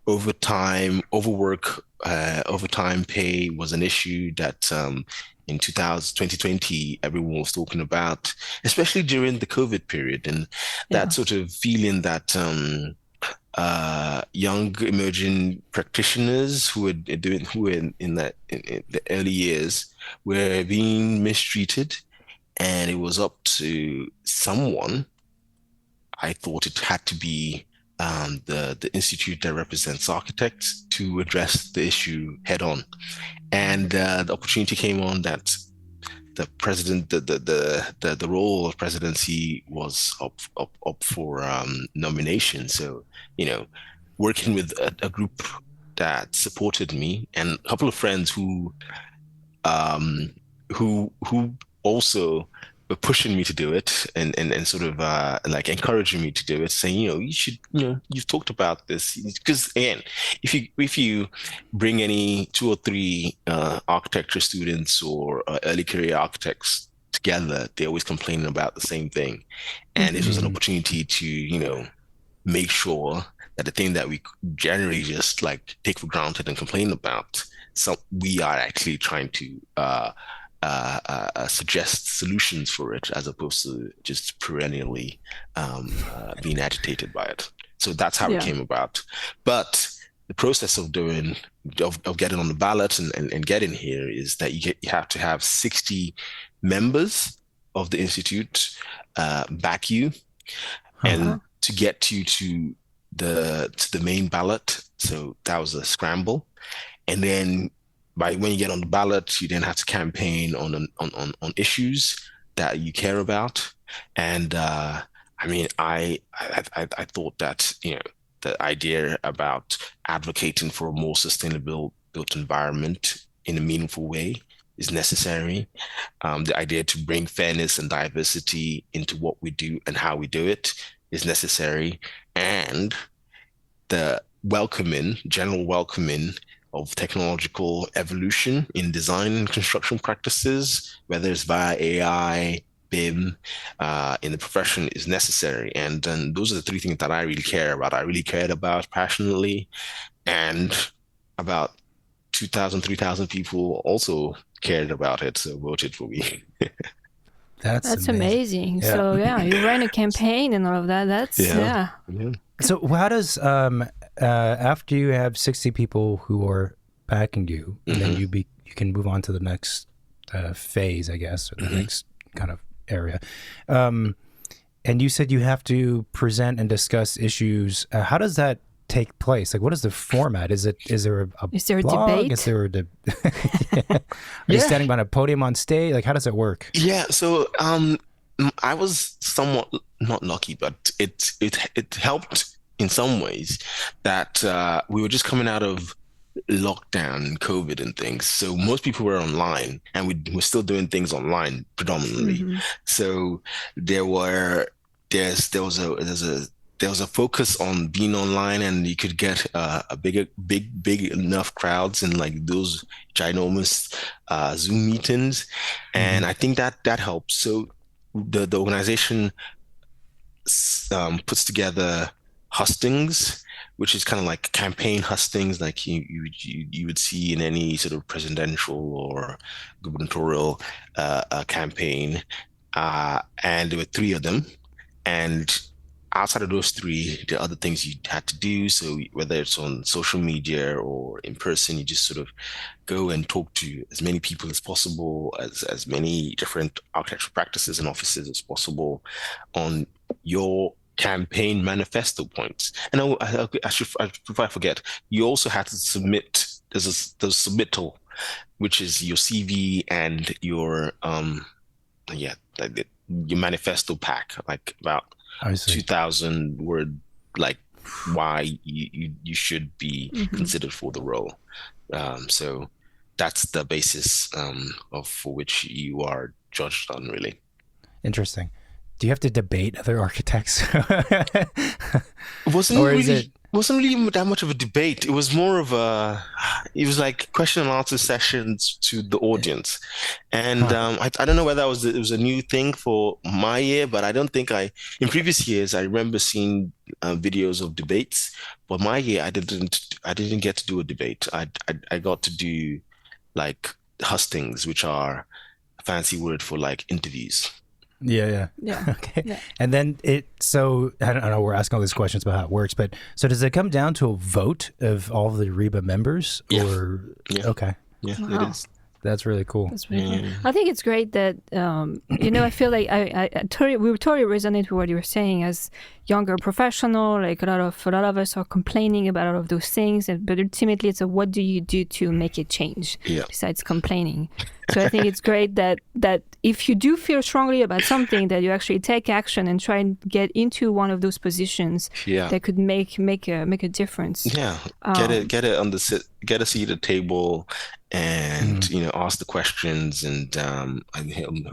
overtime pay was an issue that in 2020 everyone was talking about, especially during the COVID period, and that Yeah. sort of feeling that young emerging practitioners who were in the early years were being mistreated, and it was up to someone. I thought it had to be the institute that represents architects to address the issue head on, and the opportunity came on that the president, the role of presidency was up for nomination. So, you know, working with a group that supported me and a couple of friends um, who also were pushing me to do it, and sort of like encouraging me to do it, saying, you should, you've talked about this, because again, if you bring any two or three architecture students or early career architects together, they always complaining about the same thing, and this Mm-hmm. was an opportunity to make sure that the thing that we generally just like take for granted and complain about, so we are actually trying to suggest solutions for it, as opposed to just perennially being agitated by it. So that's how it Yeah. came about. But the process of getting on the ballot and getting here is that you have to have 60 members of the institute back you, Huh. and Uh-huh. to get you to the main ballot. So that was a scramble. And then when you get on the ballot, you then have to campaign on issues that you care about. And I mean, I thought that the idea about advocating for a more sustainable built environment in a meaningful way is necessary. The idea to bring fairness and diversity into what we do and how we do it is necessary, and the general welcoming of technological evolution in design and construction practices, whether it's via AI, BIM, in the profession, is necessary. And those are the three things that I really care about. I really cared about passionately, and about 2,000, 3,000 people also cared about it, so voted for me. That's That's amazing. amazing. Yeah. So yeah, you ran a campaign and all of that. That's Yeah. yeah. Yeah. So how does after you have 60 people who are backing you, and then Mhm. you can move on to the next phase, I guess, or the Mhm. next kind of area. And you said you have to present and discuss issues. How does that take place? Like, what is the format? Is there a Is there a blog? debate? Is there Are you Yeah. standing on a podium on stage? Like, how does it work? Yeah, so I was somewhat not lucky, but it helped in some ways that we were just coming out of lockdown and COVID and things. So most people were online, and we were still doing things online predominantly. Mm-hmm. So there were there was a focus on being online, and you could get a big enough crowds in like those ginormous Zoom meetings, Mm-hmm. and I think that helps. So the organization puts together hustings, which is kind of like campaign hustings, like you would see in any sort of presidential or gubernatorial campaign. And there were three of them, and outside of those three, there are other things you had to do. So whether it's on social media or in person, you just sort of go and talk to as many people as possible, as many different architectural practices and offices as possible on your campaign manifesto points. And before I forget, you also had to submit. There's submittal, which is your CV and your yeah, like your manifesto pack, like about I see. 2,000 word, like why you should be Mm-hmm. considered for the role. So that's the basis of for which you are judged on, really. Interesting. Do you have to debate other architects? It wasn't Or is really it? wasn't really that much of a debate. It was more of it was like question and answer sessions to the audience. And Huh. I don't know whether it was a new thing for my year, but I don't think in previous years, I remember seeing videos of debates, but my year, I didn't get to do a debate. I got to do like hustings, which are a fancy word for like interviews. Yeah, yeah. Yeah. Okay. Yeah. And then so I don't know, we're asking all these questions about how it works, but so does it come down to a vote of all the RIBA members Yeah, or, yeah, okay, yeah, it Wow. is. that's really cool. That's really cool. Yeah. I think it's great that I feel like I totally we totally resonate with what you were saying as younger professional. Like a lot of us are complaining about all of those things, but ultimately it's what do you do to make it change Yeah. besides complaining. So I think it's great that if you do feel strongly about something, that you actually take action and try and get into one of those positions Yeah. that could make a difference. Yeah, Um, get it on the get a seat at the table, and Mhm. ask the questions, and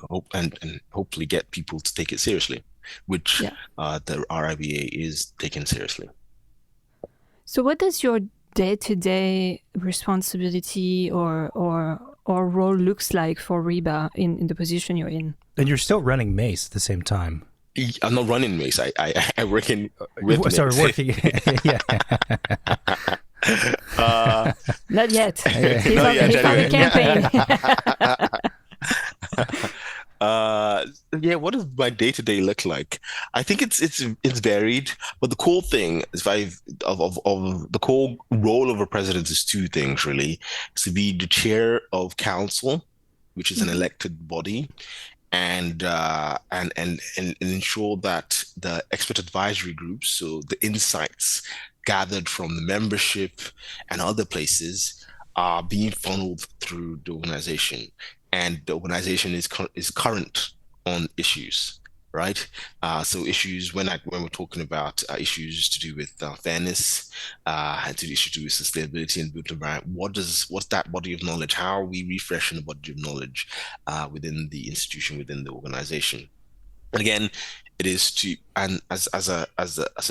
hope and hopefully get people to take it seriously, which yeah. the RIBA is taken seriously. So, what does your day-to-day responsibility or role looks like for RIBA in the position you're in? And you're still running Mace at the same time. I'm not running Mace. I work in with Sorry, Mace. working. Yeah. Not yet. Yeah. He's Not on, yet, he's on the anyway. campaign. Yeah, what does my day-to-day look like? I think it's varied, but the cool thing is of the core role of a president is two things really. It's to be the chair of council, which is an elected body, and ensure that the expert advisory groups, so the insights gathered from the membership and other places, are being funneled through the organization, and the organization is current on issues, right? So issues when we're talking about issues to do with fairness, and to issues to do with sustainability and built environment. What's that body of knowledge? How are we refreshing the body of knowledge within the institution, within the organization? And again, it is to and as a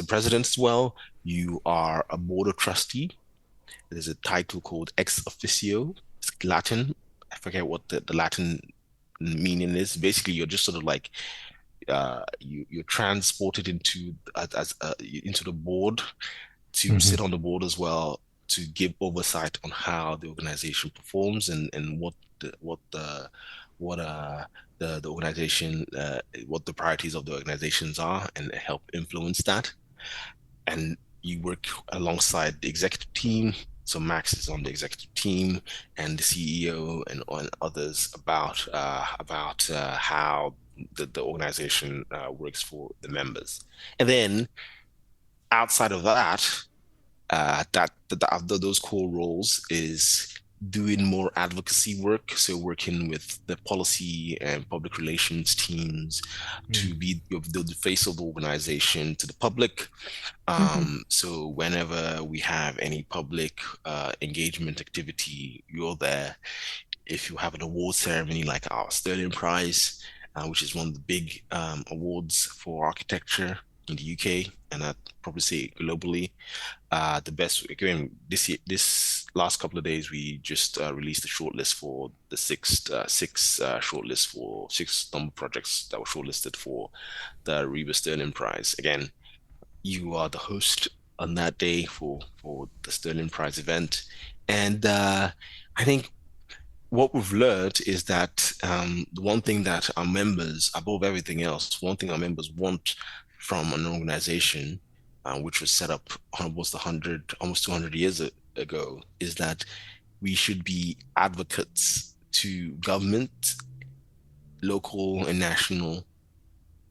president as well, you are a board of trustee. There's a title called ex officio. It's Latin. I forget what the Latin meaning is. Basically, you're just sort of like you're transported into the board to Mhm. sit on the board as well, to give oversight on how the organization performs, and what the organization what the priorities of the organizations are, and help influence that. And you work alongside the executive team. So Max is on the executive team, and the CEO and others about how the organization works for the members. And then outside of that, those core roles is doing more advocacy work. So working with the policy and public relations teams to be the face of the organization to the public. So whenever we have any public engagement activity, you're there. If you have an award ceremony like our Sterling Prize, which is one of the big awards for architecture in the UK, and I'd probably say globally, the best again this last couple of days we just released the shortlist for the six number projects that were shortlisted for the RIBA Sterling Prize. Again, you are the host on that day for the Sterling Prize event, and I think what we've learned is that the one thing that our members, above everything else, one thing our members want from an organization, which was set up almost 200 years ago, is that we should be advocates to government, local and national,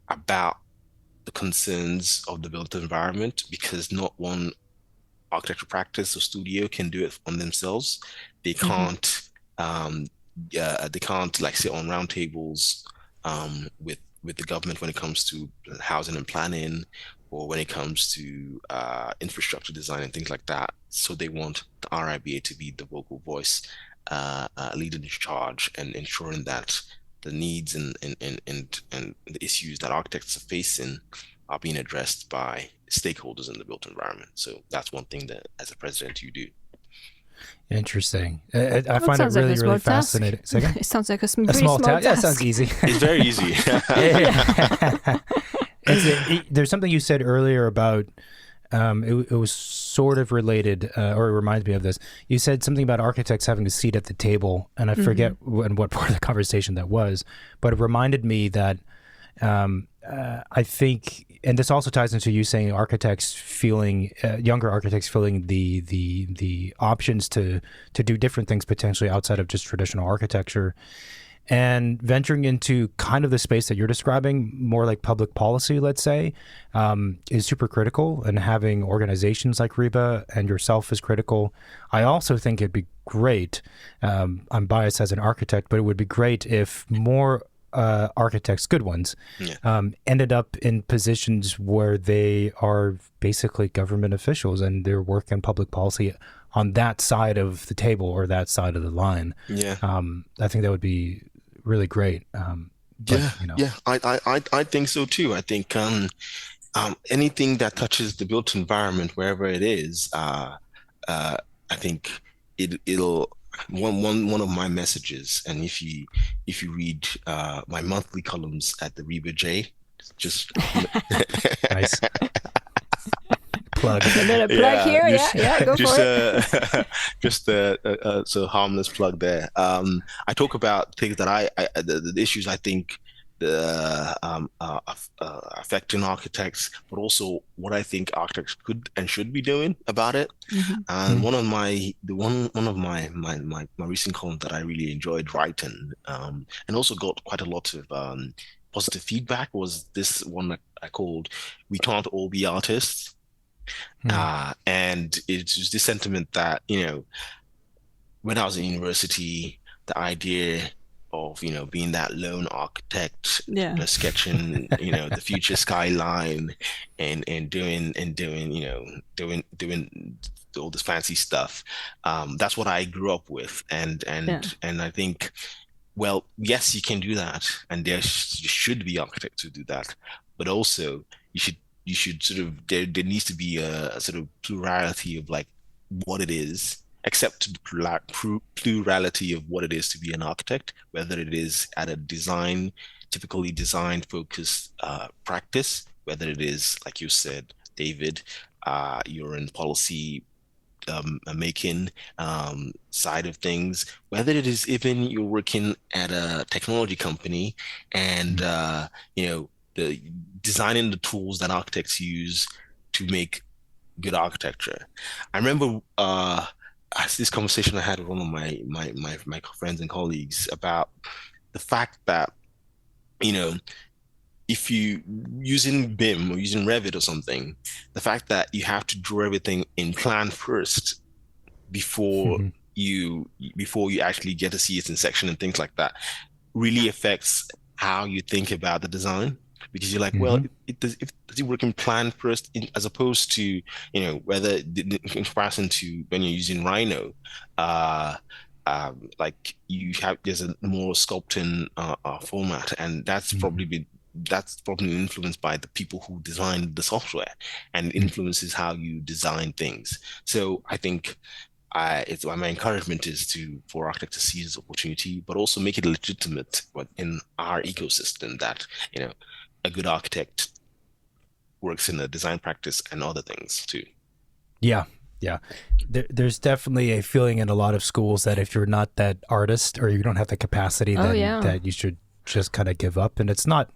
about the concerns of the built environment, because not one architecture practice or studio can do it on themselves. They can't they can't like sit on roundtables with the government when it comes to housing and planning, or when it comes to infrastructure design and things like that. So they want the RIBA to be the vocal voice, leading the charge, and ensuring that the needs and the issues that architects are facing are being addressed by stakeholders in the built environment. So that's one thing that, as a president, you do. Interesting. I find it sounds like a really, small really task. fascinating. Second? It sounds like a A pretty small small task. Yeah, it task. sounds easy. It's very easy. There's something you said earlier about it was sort of related, or it reminds me of this. You said something about architects having a seat at the table, and I forget what part of the conversation that was, but it reminded me that I think, and this also ties into you saying architects feeling, younger architects feeling the options to do different things potentially outside of just traditional architecture. And venturing into kind of the space that you're describing, more like public policy, let's say, is super critical. And having organizations like RIBA and yourself is critical. I also think it'd be great, I'm biased as an architect, but it would be great if more architects, good ones, ended up in positions where they are basically government officials and they're working public policy on that side of the table or that side of the line. Yeah. I think that would be really great. I think so too. I think anything that touches the built environment, wherever it is, I think it'll one of my messages. And if you read my monthly columns at the RIBA J, just nice. Plug. A little plug here, go for it. So harmless plug there. I talk about things that the issues I think affecting architects, but also what I think architects could and should be doing about it. And one of my recent columns that I really enjoyed writing, and also got quite a lot of positive feedback, was this one that I called "We Can't All Be Artists." And it's just this sentiment that, when I was in university, the idea of, being that lone architect, sketching, the future skyline and doing all this fancy stuff. That's what I grew up with. And I think, well, yes, you can do that. And there should be architects who do that, but also you should sort of, there needs to be a sort of plurality of like what it is, accept the plurality of what it is to be an architect, whether it is at a typically design focused practice, whether it is, like you said, David, you're in policy making side of things, whether it is even you're working at a technology company and, the designing the tools that architects use to make good architecture. I remember this conversation I had with one of my friends and colleagues about the fact that, if you using BIM or using Revit or something, the fact that you have to draw everything in plan first before you actually get to see its in section and things like that really affects how you think about the design. Because you're like, well, does it work in plan first, as opposed to, whether in comparison to when you're using Rhino, like there's a more sculpting format, and that's probably influenced by the people who designed the software, and influences how you design things. So I think my encouragement is for architects to seize this opportunity, but also make it legitimate in our ecosystem that, a good architect works in a design practice and other things too. Yeah. There's definitely a feeling in a lot of schools that if you're not that artist or you don't have the capacity, that you should just kind of give up. And it's not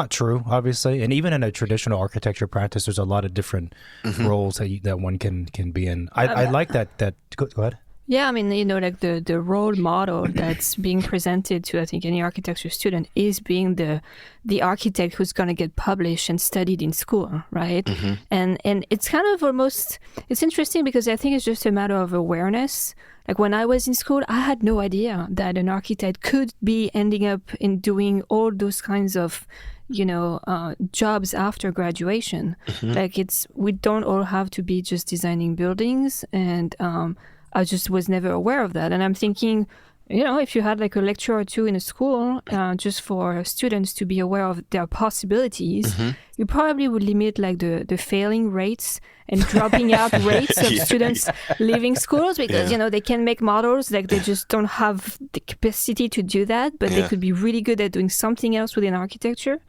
true, obviously. And even in a traditional architecture practice, there's a lot of different roles that one can be in. I like that. Go ahead. Yeah, I mean, like the role model that's being presented to, I think, any architecture student is being the architect who's going to get published and studied in school, right? And it's kind of almost, it's interesting because I think it's just a matter of awareness. Like when I was in school, I had no idea that an architect could be ending up in doing all those kinds of, jobs after graduation. Like we don't all have to be just designing buildings, and I just was never aware of that. And I'm thinking, if you had like a lecture or two in a school just for students to be aware of their possibilities, you probably would limit like the failing rates and dropping out rates of students leaving schools, because they can make models, like they just don't have the capacity to do that, but they could be really good at doing something else within architecture.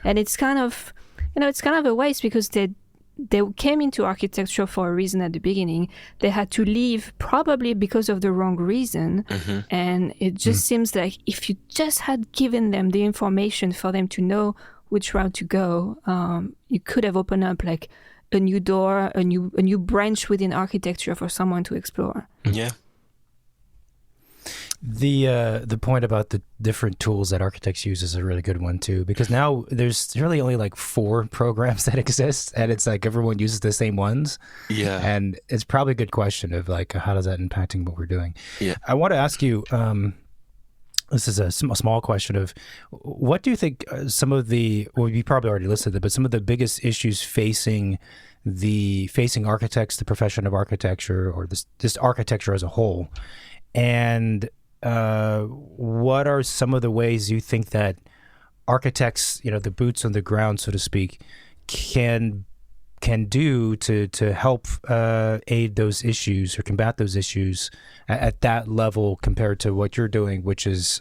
And it's kind of a waste, because they came into architecture for a reason at the beginning. They had to leave probably because of the wrong reason. And it just seems like if you just had given them the information for them to know which route to go, you could have opened up like a new door, a new branch within architecture for someone to explore. Yeah. The point about the different tools that architects use is a really good one too, because now there's really only like 4 programs that exist, and it's like everyone uses the same ones. Yeah. And it's probably a good question of like, how does that impacting what we're doing? Yeah. I want to ask you, this is a small question of, what do you think some of the, well, you probably already listed it, but some of the biggest issues facing architects, the profession of architecture, or this architecture as a whole, and what are some of the ways you think that architects, the boots on the ground, so to speak, can do to help aid those issues or combat those issues at that level compared to what you're doing, which is,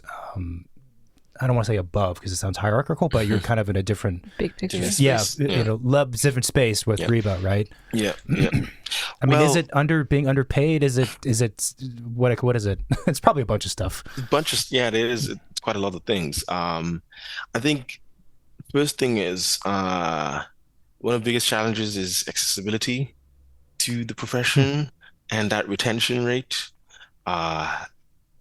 I don't want to say above because it sounds hierarchical, but you're kind of in a different big picture. Different space with RIBA, right? Yeah. I mean, is it being underpaid? Is it what is it? It's probably a bunch of stuff. It is. It's quite a lot of things. I think first thing is one of the biggest challenges is accessibility to the profession and that retention rate.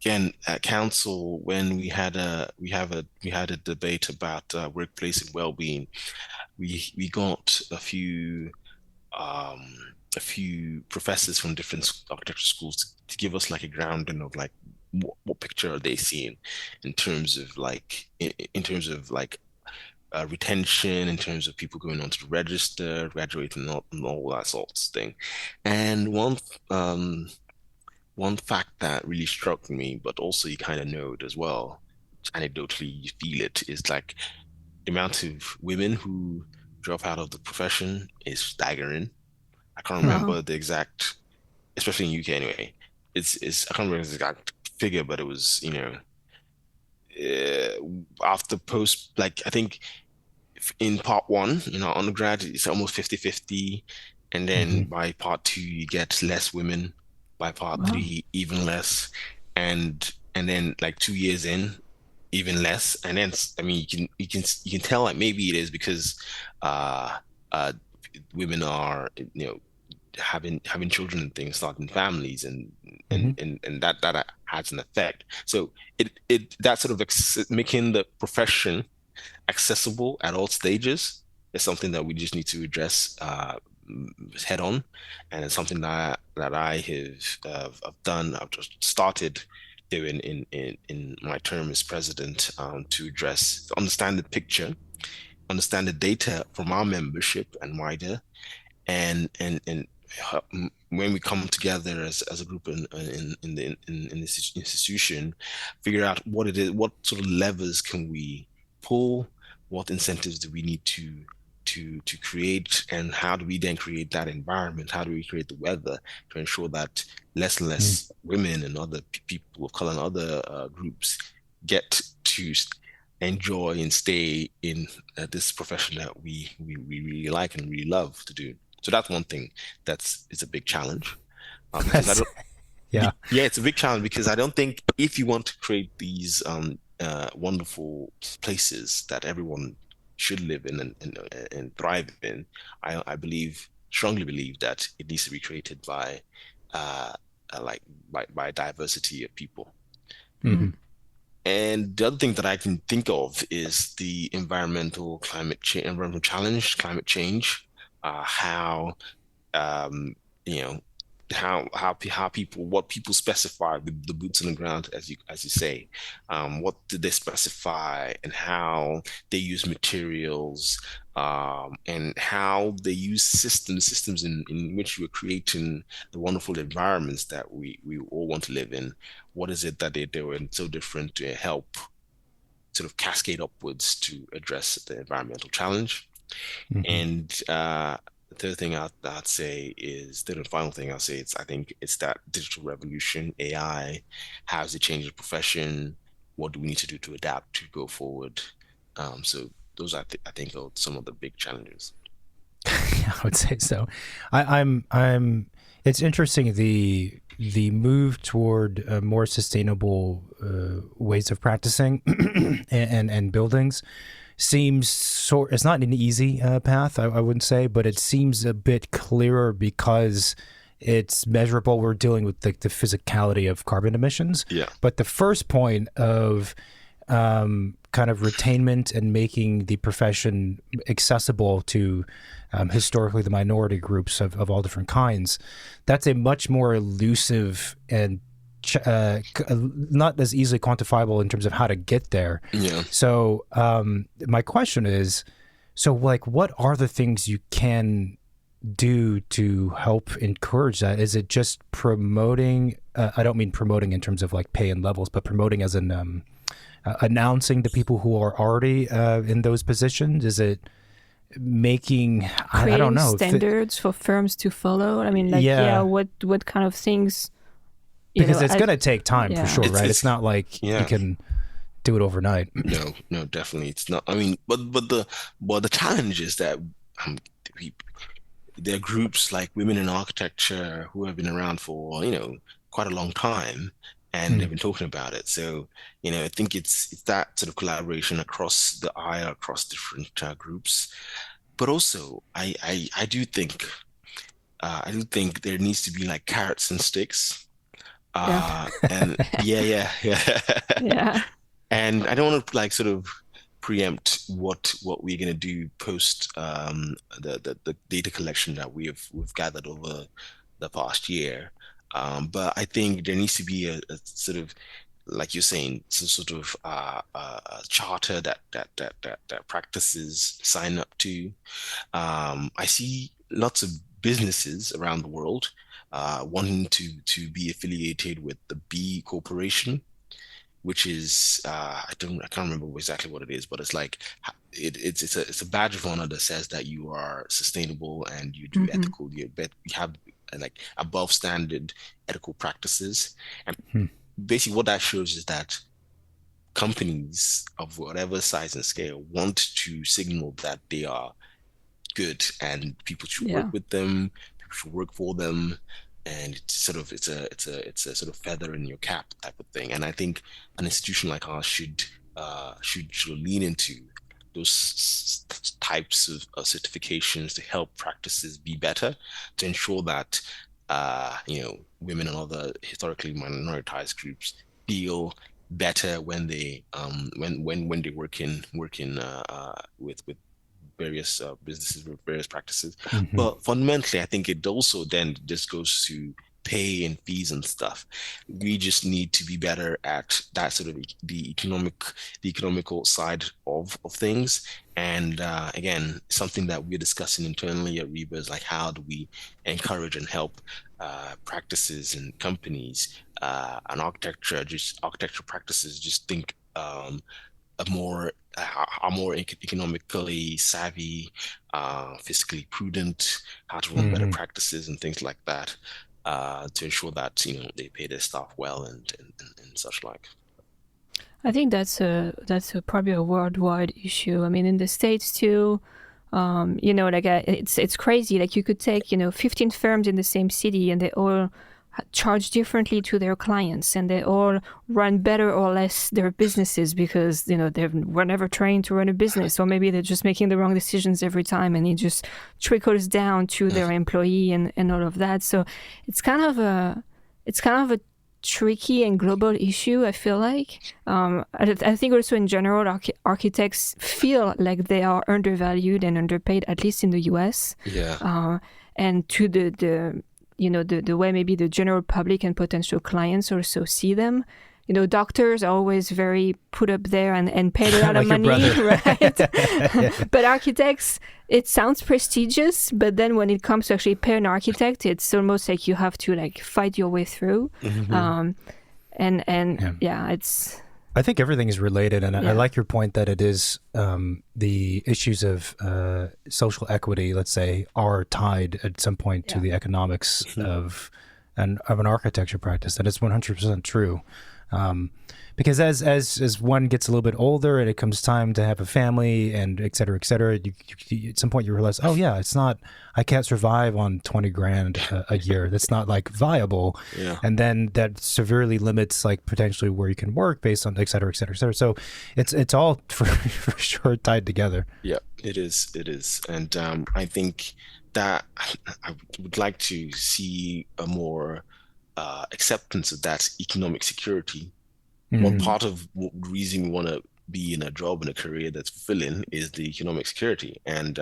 Again, at council, when we had a debate about workplace and well-being, we got a few professors from different architecture schools to give us like a grounding of like what picture are they seeing in terms of retention, in terms of people going onto the register, graduating, and all that sorts of thing. And one fact that really struck me, but also you kind of know it as well, anecdotally you feel it, is like the amount of women who drop out of the profession is staggering. I can't remember the exact, especially in UK anyway. It's I can't remember the exact figure, but it was after post, like I think in part 1, undergrad, it's almost 50-50, and then by part 2 you get less women. By part 3, even less, and then like 2 years in, even less. And then I mean, you can tell like maybe it is because women are having children and things, starting families, and that has an effect. So it that sort of making the profession accessible at all stages is something that we just need to address head on, and it's something that I have done. I've just started doing in my term as president, to understand the picture, understand the data from our membership and wider, and when we come together as a group in this institution, figure out what it is, what sort of levers can we pull, what incentives do we need to create, and how do we then create that environment? How do we create the weather to ensure that less and less women and other people of color and other groups get to enjoy and stay in this profession that we really like and really love to do. So that's one thing it's a big challenge. It's a big challenge, because I don't think if you want to create these wonderful places that everyone should live in and thrive in, I strongly believe that it needs to be created by diversity of people. And the other thing that I can think of is the environmental challenge, climate change. How what people specify, the boots on the ground, as you say, what did they specify, and how they use materials, and how they use systems in which we're creating the wonderful environments that we all want to live in. What is it that they're doing so different to help sort of cascade upwards to address the environmental challenge? And the third thing I'd say is, third and final thing I'll say, I think it's that digital revolution, AI, how's it changed the profession? What do we need to do to adapt to go forward? So those I think are some of the big challenges. I would say so. I'm. It's interesting the move toward more sustainable ways of practicing and buildings seems it's not an easy path, I wouldn't say, but it seems a bit clearer because it's measurable. We're dealing with the physicality of carbon emissions. Yeah. But the first point of kind of retainment and making the profession accessible to historically the minority groups of all different kinds, that's a much more elusive and not as easily quantifiable in terms of how to get there. Yeah. So my question is, so like, what are the things you can do to help encourage that? Is it just promoting? I don't mean promoting in terms of like pay and levels, but promoting as in announcing to people who are already in those positions? Is it making, I don't know, standards for firms to follow? I mean, like, what kind of things? Because it's going to take time for sure, right? It's not like you can do it overnight. No, definitely it's not. I mean, but the challenge is that there are groups like Women in Architecture who have been around for quite a long time, and they've been talking about it. So I think it's that sort of collaboration across the aisle, across different groups. But also, I do think there needs to be like carrots and sticks. And yeah. And I don't want to like sort of preempt what we're going to do post the data collection that we've gathered over the past year. But I think there needs to be a sort of, like you're saying, some sort of a charter that practices sign up to. I see lots of businesses around the world wanting to be affiliated with the B Corporation, which is I can't remember exactly what it is, but it's like it's a badge of honor that says that you are sustainable and you do ethical. You have like above standard ethical practices, and basically what that shows is that companies of whatever size and scale want to signal that they are good and people should work with them, people should work for them, and it's a sort of feather in your cap type of thing. And I think an institution like ours should lean into those types of certifications to help practices be better, to ensure that women and other historically minoritized groups feel better when they when they work in with various businesses with various practices. But fundamentally, I think it also then just goes to pay and fees and stuff. We just need to be better at that sort of the economical side of things. And again, something that we're discussing internally at RIBA is like, how do we encourage and help practices and companies and architecture practices just think are more economically savvy, fiscally prudent, how to run better practices and things like that, to ensure that they pay their staff well and such like. I think that's probably a worldwide issue. I mean, in the States too, it's crazy. Like you could take 15 firms in the same city and they all charge differently to their clients, and they all run better or less their businesses because they were never trained to run a business, or maybe they're just making the wrong decisions every time, and it just trickles down to their employee and all of that. So it's kind of a tricky and global issue, I feel like. I think also in general, architects feel like they are undervalued and underpaid, at least in the US. Yeah. And to the the way maybe the general public and potential clients also see them. Doctors are always very put up there and paid a lot of money, right? But architects, it sounds prestigious, but then when it comes to actually pay an architect, it's almost like you have to like fight your way through. It's. I think everything is related, and I like your point that it is the issues of social equity, let's say, are tied at some point to the economics of an architecture practice. That is 100% true. Because as one gets a little bit older and it comes time to have a family and et cetera, you, at some point you realize, oh yeah, I can't survive on 20 grand a year. That's not like viable. Yeah. And then that severely limits like potentially where you can work based on et cetera, et cetera, et cetera. So it's all for sure tied together. Yeah, it is. And I think that I would like to see a more acceptance of that economic security. One part of the reason we want to be in a job and a career that's fulfilling is the economic security, and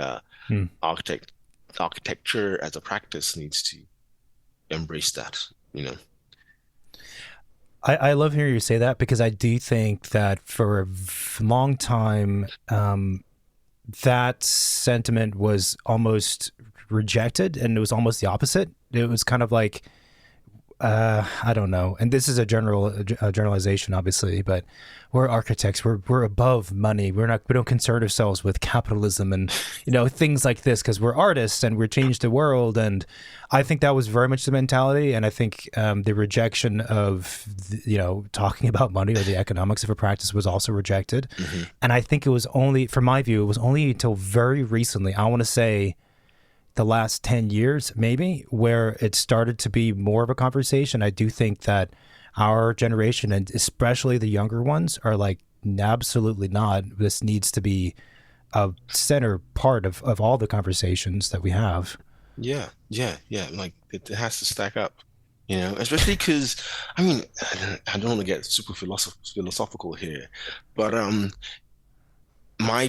architecture as a practice needs to embrace that. I love hearing you say that, because I do think that for a long time that sentiment was almost rejected, and it was almost the opposite. It was kind of like, I don't know, and this is a generalization, obviously, but we're architects. We're above money. We don't concern ourselves with capitalism and things like this, because we're artists and we change the world. And I think that was very much the mentality. And I think the rejection of talking about money or the economics of a practice was also rejected. And I think it was only, from my view, it was only until very recently, I want to say, the last 10 years, maybe, where it started to be more of a conversation. I do think that our generation, and especially the younger ones, are like, absolutely not. This needs to be a center part of all the conversations that we have. Yeah. Like it has to stack up, especially because, I don't want to get super philosophical here, but I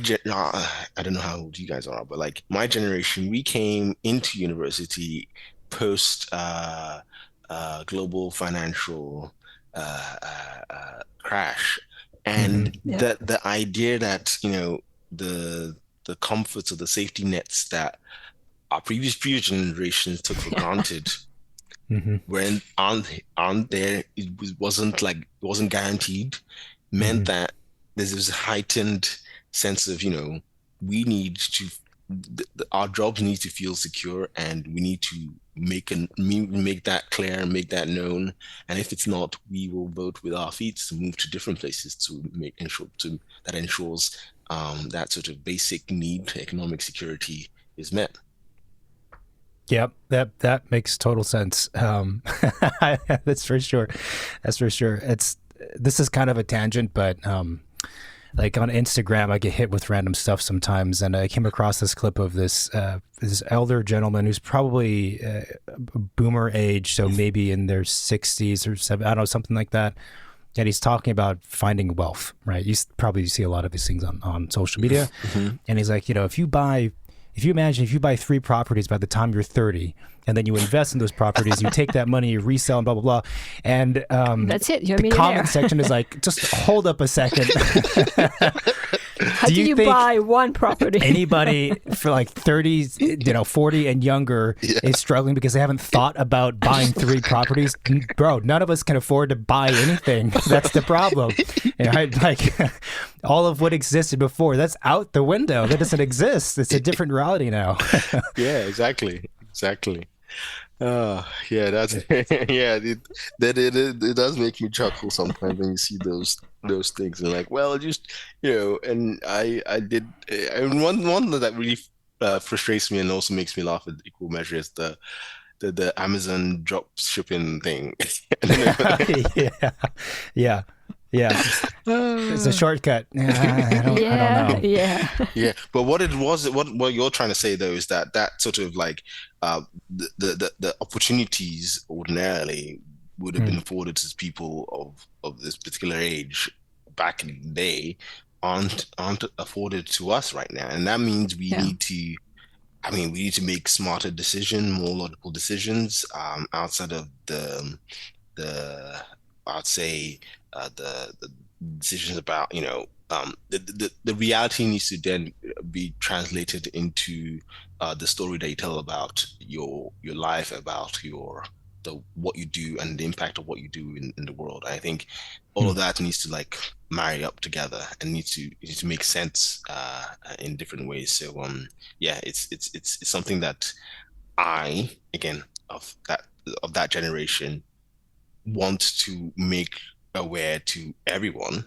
don't know how old you guys are, but like my generation, we came into university post global financial crash, and the idea that the comforts of the safety nets that our previous generations took for granted when aren't there, it wasn't guaranteed, meant that there's this heightened sense of we need to our jobs need to feel secure, and we need to make that clear, make that known, and if it's not, we will vote with our feet to move to different places to that ensures that sort of basic need, economic security, is met. Yep, that makes total sense. That's for sure. This is kind of a tangent, but like on Instagram, I get hit with random stuff sometimes, and I came across this clip of this elder gentleman who's probably boomer age, so maybe in their 60s or 70s, I don't know, something like that. And he's talking about finding wealth, right? You probably see a lot of these things on social media. And he's like, if you buy 3 properties by the time you're 30, and then you invest in those properties, you take that money, you resell, and blah, blah, blah. And that's it. You're a the millionaire. comment section is like, just hold up a second. How do you buy one property? Anybody for like 30, 40 and younger is struggling because they haven't thought about buying 3 properties? Bro, none of us can afford to buy anything. That's the problem. Like all of what existed before, that's out the window. That doesn't exist. It's a different reality now. Yeah, exactly. Yeah, that's it does make me chuckle sometimes when you see those things, and like, well, just and I did, and one that really frustrates me and also makes me laugh at equal measure is the Amazon drop shipping thing. Yeah. It's a shortcut. I don't know. Yeah. But what you're trying to say though is that sort of like the opportunities ordinarily would have been afforded to people of this particular age back in the day aren't afforded to us right now, and that means we need to I mean, we need to make smarter decisions, more logical decisions, outside of the I'd say the decisions about, the reality needs to then be translated into the story that you tell about your life, about the what you do and the impact of what you do in the world. I think all Hmm. of that needs to like marry up together and needs to make sense in different ways. So yeah, it's something that I, again, of that generation, want to make aware to everyone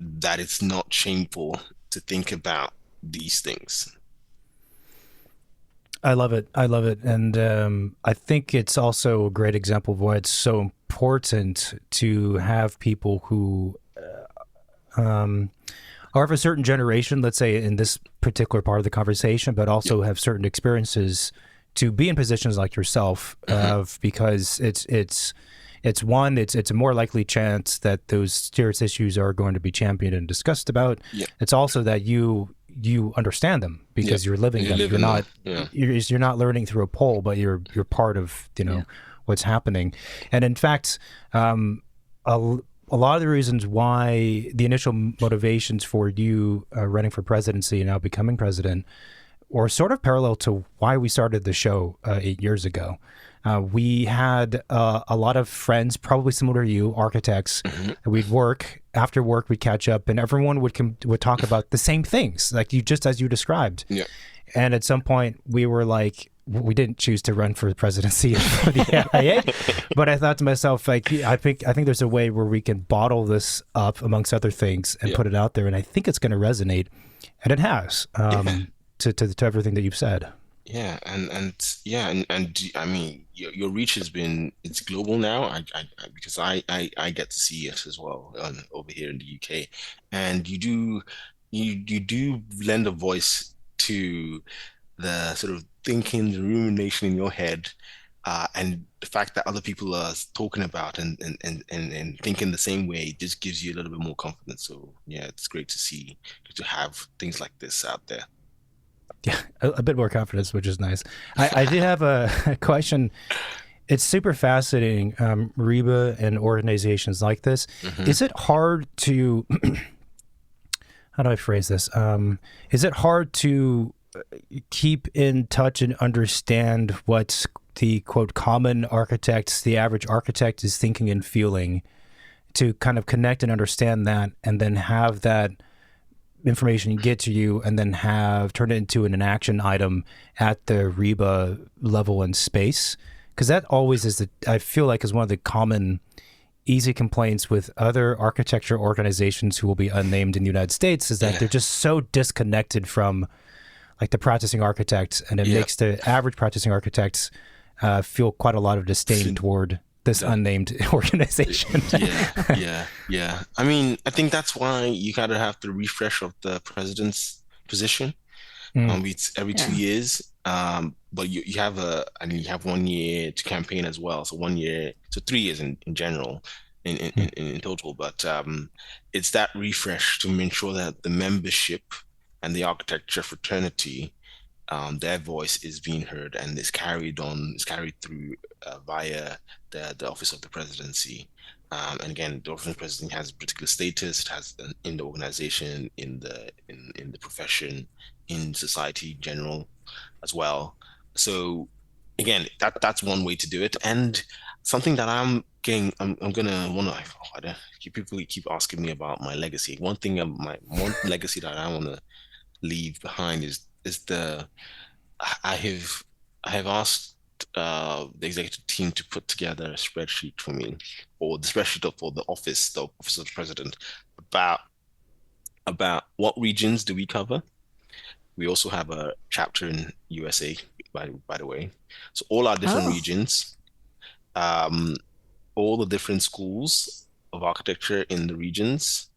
that it's not shameful to think about these things. I love it. I love it. And I think it's also a great example of why it's so important to have people who are of a certain generation, let's say in this particular part of the conversation, but Yep. also have certain experiences to be in positions like yourself, Hmm. because it's a more likely chance that those serious issues are going to be championed and discussed about. Yep. It's also that you understand them Yep. because you're living You them. live in them. Yeah. You're not learning through a poll, but you're part of Yeah. what's happening. And in fact, a, a lot of the reasons why the initial motivations for you running for presidency and now becoming president or sort of parallel to why we started the show 8 years ago. We had a lot of friends, probably similar to you, architects. Hmm. We'd work after work. We'd catch up, and everyone would talk about the same things, like you just as you described. Yeah. And at some point, we were like, we didn't choose to run for the presidency for the IA, but I thought to myself, like, I think there's a way where we can bottle this up amongst other things and Yeah. put it out there, and I think it's going to resonate, and it has. Yeah. To everything that you've said. Yeah, I mean, your reach has been, it's global now. Because I get to see it as well, over here in the UK, and you do lend a voice to the sort of thinking, the rumination in your head, and the fact that other people are talking about and thinking the same way just gives you a little bit more confidence. So yeah, it's great to see, to have things like this out there. Yeah, a bit more confidence, which is nice. I did have a question. It's super fascinating, RIBA and organizations like this. Hmm. Is it hard to, how do I phrase this? Is it hard to keep in touch and understand what the quote common architect, the average architect is thinking and feeling, to kind of connect and understand that, and then have that information get to you and then have turn it into an action item at the RIBA level and space? Because that always is I feel like is one of the common easy complaints with other architecture organizations who will be unnamed in the United States, is that Yeah. they're just so disconnected from like the practicing architect, and it Yeah. makes the average practicing architects feel quite a lot of disdain toward this That- unnamed organization. yeah. I mean, I think that's why you gotta have the refresh of the president's position. Mm. It's every two Yeah. years. But you have you have 1 year to campaign as well. So 1 year, so 3 years in general, in total. But it's that refresh to ensure that the membership and the architecture fraternity, their voice is being heard and is carried through via the office of the presidency. And again, the office of the presidency has a particular status. It has in the organization, in the profession, in society in general as well. So again, that's one way to do it. And something that I'm gonna want to. I don't, people keep asking me about my legacy. One thing, my one legacy that I want to leave behind is the I have I have asked the executive team to put together a spreadsheet for me, or the spreadsheet for the office of the president, about what regions do we cover. We also have a chapter in USA, by the way. So all our different Oh. regions, um, all the different schools of architecture in the regions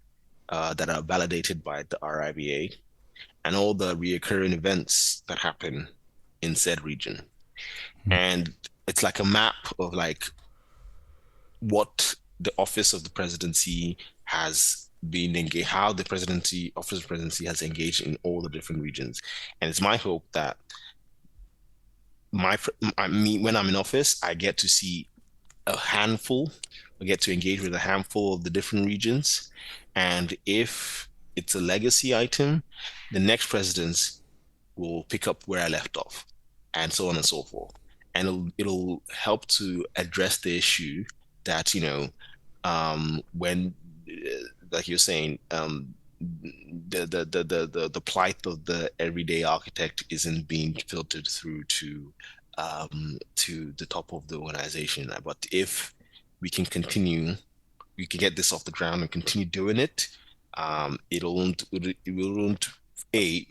that are validated by the RIBA, and all the reoccurring events that happen in said region. And it's like a map of like what the office of the presidency has been engaged, how the office of presidency has engaged in all the different regions. And it's my hope that when I'm in office, I get to see a handful, I get to engage with a handful of the different regions. And if it's a legacy item, the next presidents will pick up where I left off, and so on and so forth. And it'll help to address the issue that, when, like you're saying, the plight of the everyday architect isn't being filtered through to the top of the organization. But if we can continue, we can get this off the ground and continue doing it, it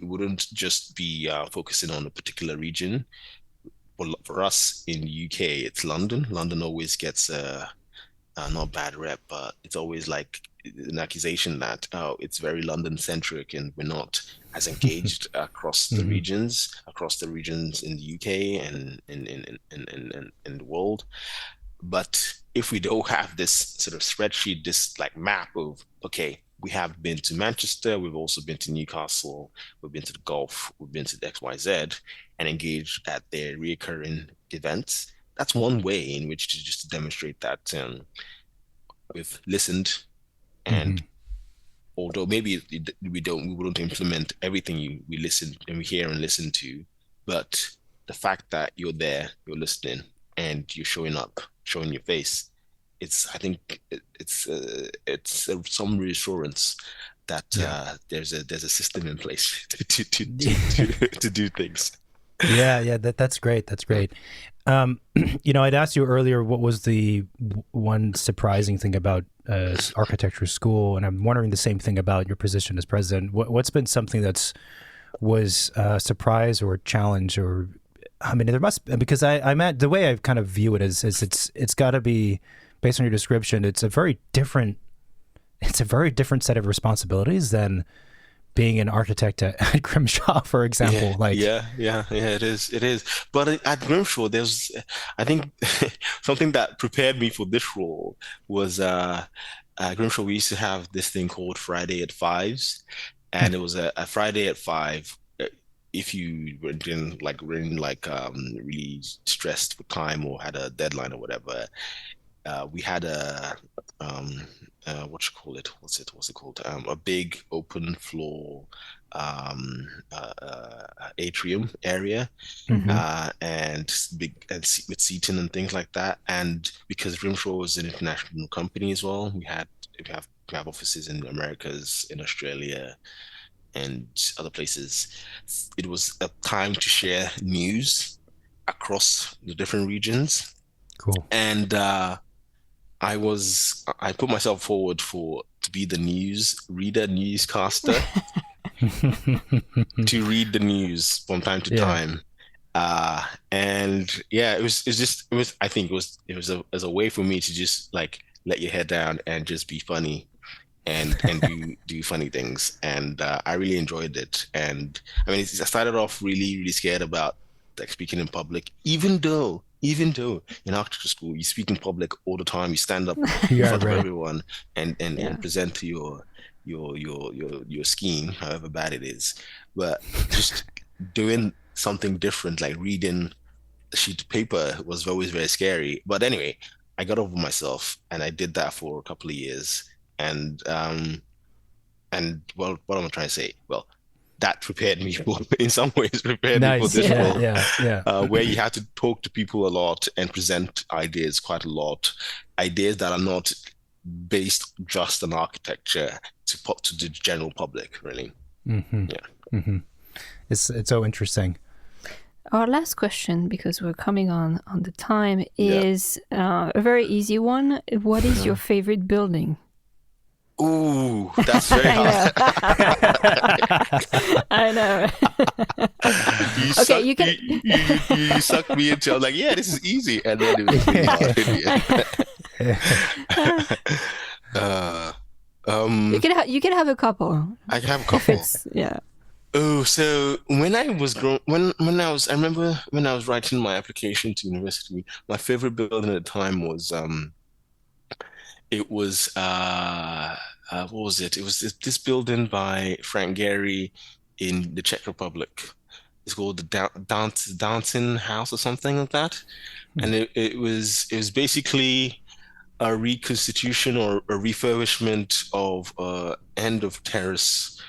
wouldn't just be focusing on a particular region. For us in the UK, it's London. London always gets not bad rep, but it's always like an accusation that, oh, it's very London centric and we're not as engaged across the regions in the UK and in the world. But if we don't have this sort of spreadsheet, this like map of, okay, we have been to Manchester, we've also been to Newcastle, we've been to the Gulf, we've been to the XYZ, and engaged at their recurring events. That's one way in which to just demonstrate that we've listened, and although maybe we wouldn't implement everything we listen and we hear and listen to, but the fact that you're there, you're listening, and you're showing up, showing your face, I think it's some reassurance that there's a system in place to do things. Yeah, that's great. That's great. I'd asked you earlier what was the one surprising thing about architecture school, and I'm wondering the same thing about your position as president. What's been something was a surprise or a challenge, or I mean, there must, because I'm at the way I kind of view it is it's got to be, based on your description, it's a very different set of responsibilities than being an architect at Grimshaw, for example. It is. But at Grimshaw, I think something that prepared me for this role was at Grimshaw, we used to have this thing called Friday at Fives, and it was a Friday at 5. If you were really stressed for time or had a deadline or whatever, we had a what's it called? A big open floor atrium area, and with seating and things like that. And because Grimshaw is an international company as well, we have offices in the Americas, in Australia, and other places. It was a time to share news across the different regions. Cool. And I put myself forward to be the newscaster, to read the news from time to time. And yeah, it was I think it was as a way for me to just like let your head down and just be funny and do funny things. And I really enjoyed it. And I mean, I started off really, really scared about like speaking in public, even though in architecture school, you speak in public all the time. You stand up in front of everyone and present to your scheme, however bad it is. But just doing something different, like reading a sheet of paper, was always very scary. But anyway, I got over myself, and I did that for a couple of years. And well, what am I trying to say? Well, that prepared me in some ways me for this role. Where you have to talk to people a lot and present ideas quite a lot, ideas that are not based just on architecture to the general public, really. It's so interesting. Our last question, because we're coming on the time, is a very easy one. What is your favorite building? Ooh, that's very hard. I know. You sucked me into. I was like, yeah, this is easy, and then it was really hard. You can have a couple. I can have a couple. Oh, so when I was I remember when I was writing my application to university, my favorite building at the time was what was it? It was this building by Frank Gehry in the Czech Republic. It's called the Downton House or something like that. And it was basically a reconstitution or a refurbishment of end of terrace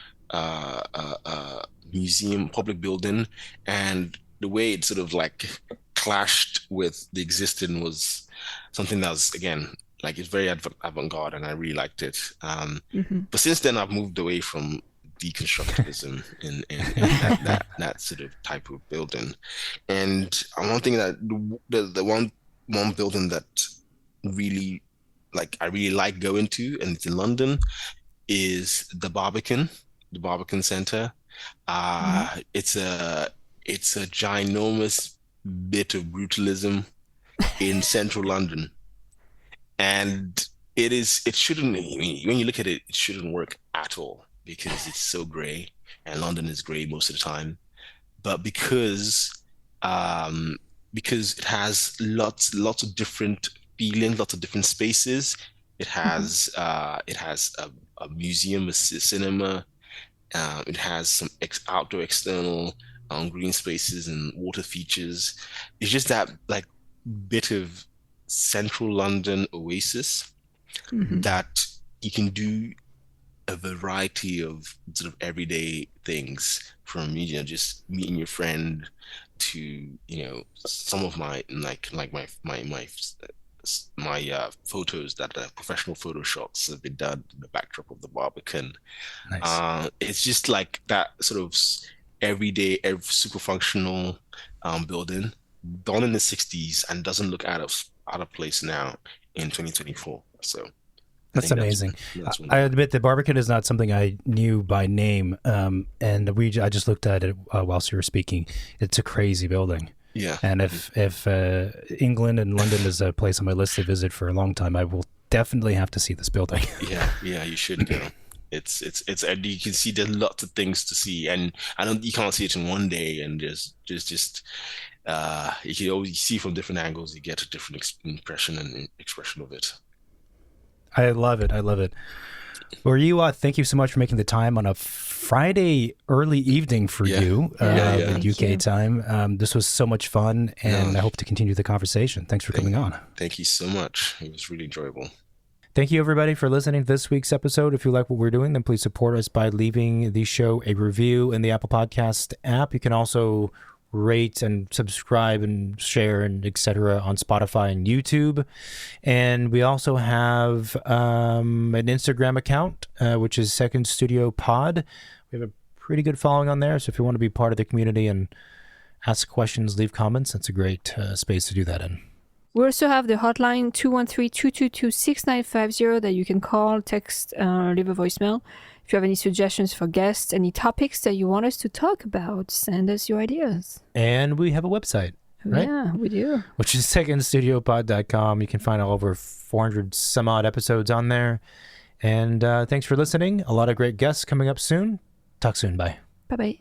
museum public building, and the way it sort of like clashed with the existing was something that was, again, like, it's very avant-garde, and I really liked it. But since then I've moved away from deconstructivism in that sort of type of building. And one thing that the one building that really, like, I really like going to, and it's in London, is the Barbican Center. It's a ginormous bit of brutalism in central London, and it shouldn't, I mean, when you look at it, it shouldn't work at all because it's so gray, and London is gray most of the time. But because it has lots of different feelings, lots of different spaces. It has a museum, a cinema. It has some outdoor external green spaces and water features. It's just that, like, bit of central London oasis that you can do a variety of sort of everyday things, from, just meeting your friend to, some of my photos that are professional photo shots have been done in the backdrop of the Barbican. Nice. It's just like that sort of everyday, super functional building done in the 60s and doesn't look out of place now in 2024. So that's amazing. That's I admit that Barbican is not something I knew by name, and I just looked at it whilst you were speaking. It's a crazy building. Yeah. And if England and London is a place on my list to visit for a long time, I will definitely have to see this building. Yeah, you should go. It's and you can see there's lots of things to see, and you can't see it in one day, and just you can always see from different angles. You get a different impression and expression of it. I love it. Muyiwa, thank you so much for making the time on a Friday early evening for you, UK time. This was so much fun, and I hope to continue the conversation. Thanks for coming on. Thank you so much. It was really enjoyable. Thank you, everybody, for listening to this week's episode. If you like what we're doing, then please support us by leaving the show a review in the Apple Podcast app. You can also rate and subscribe and share and etc. on Spotify and YouTube. And we also have an Instagram account, which is Second Studio Pod. We have a pretty good following on there. So if you want to be part of the community and ask questions, leave comments, that's a great space to do that in. We also have the hotline 213-222-6950 that you can call, text, leave a voicemail. If you have any suggestions for guests, any topics that you want us to talk about, send us your ideas. And we have a website, right? Yeah, we do. Which is secondstudiopod.com. You can find over 400 some odd episodes on there. And thanks for listening. A lot of great guests coming up soon. Talk soon. Bye. Bye-bye.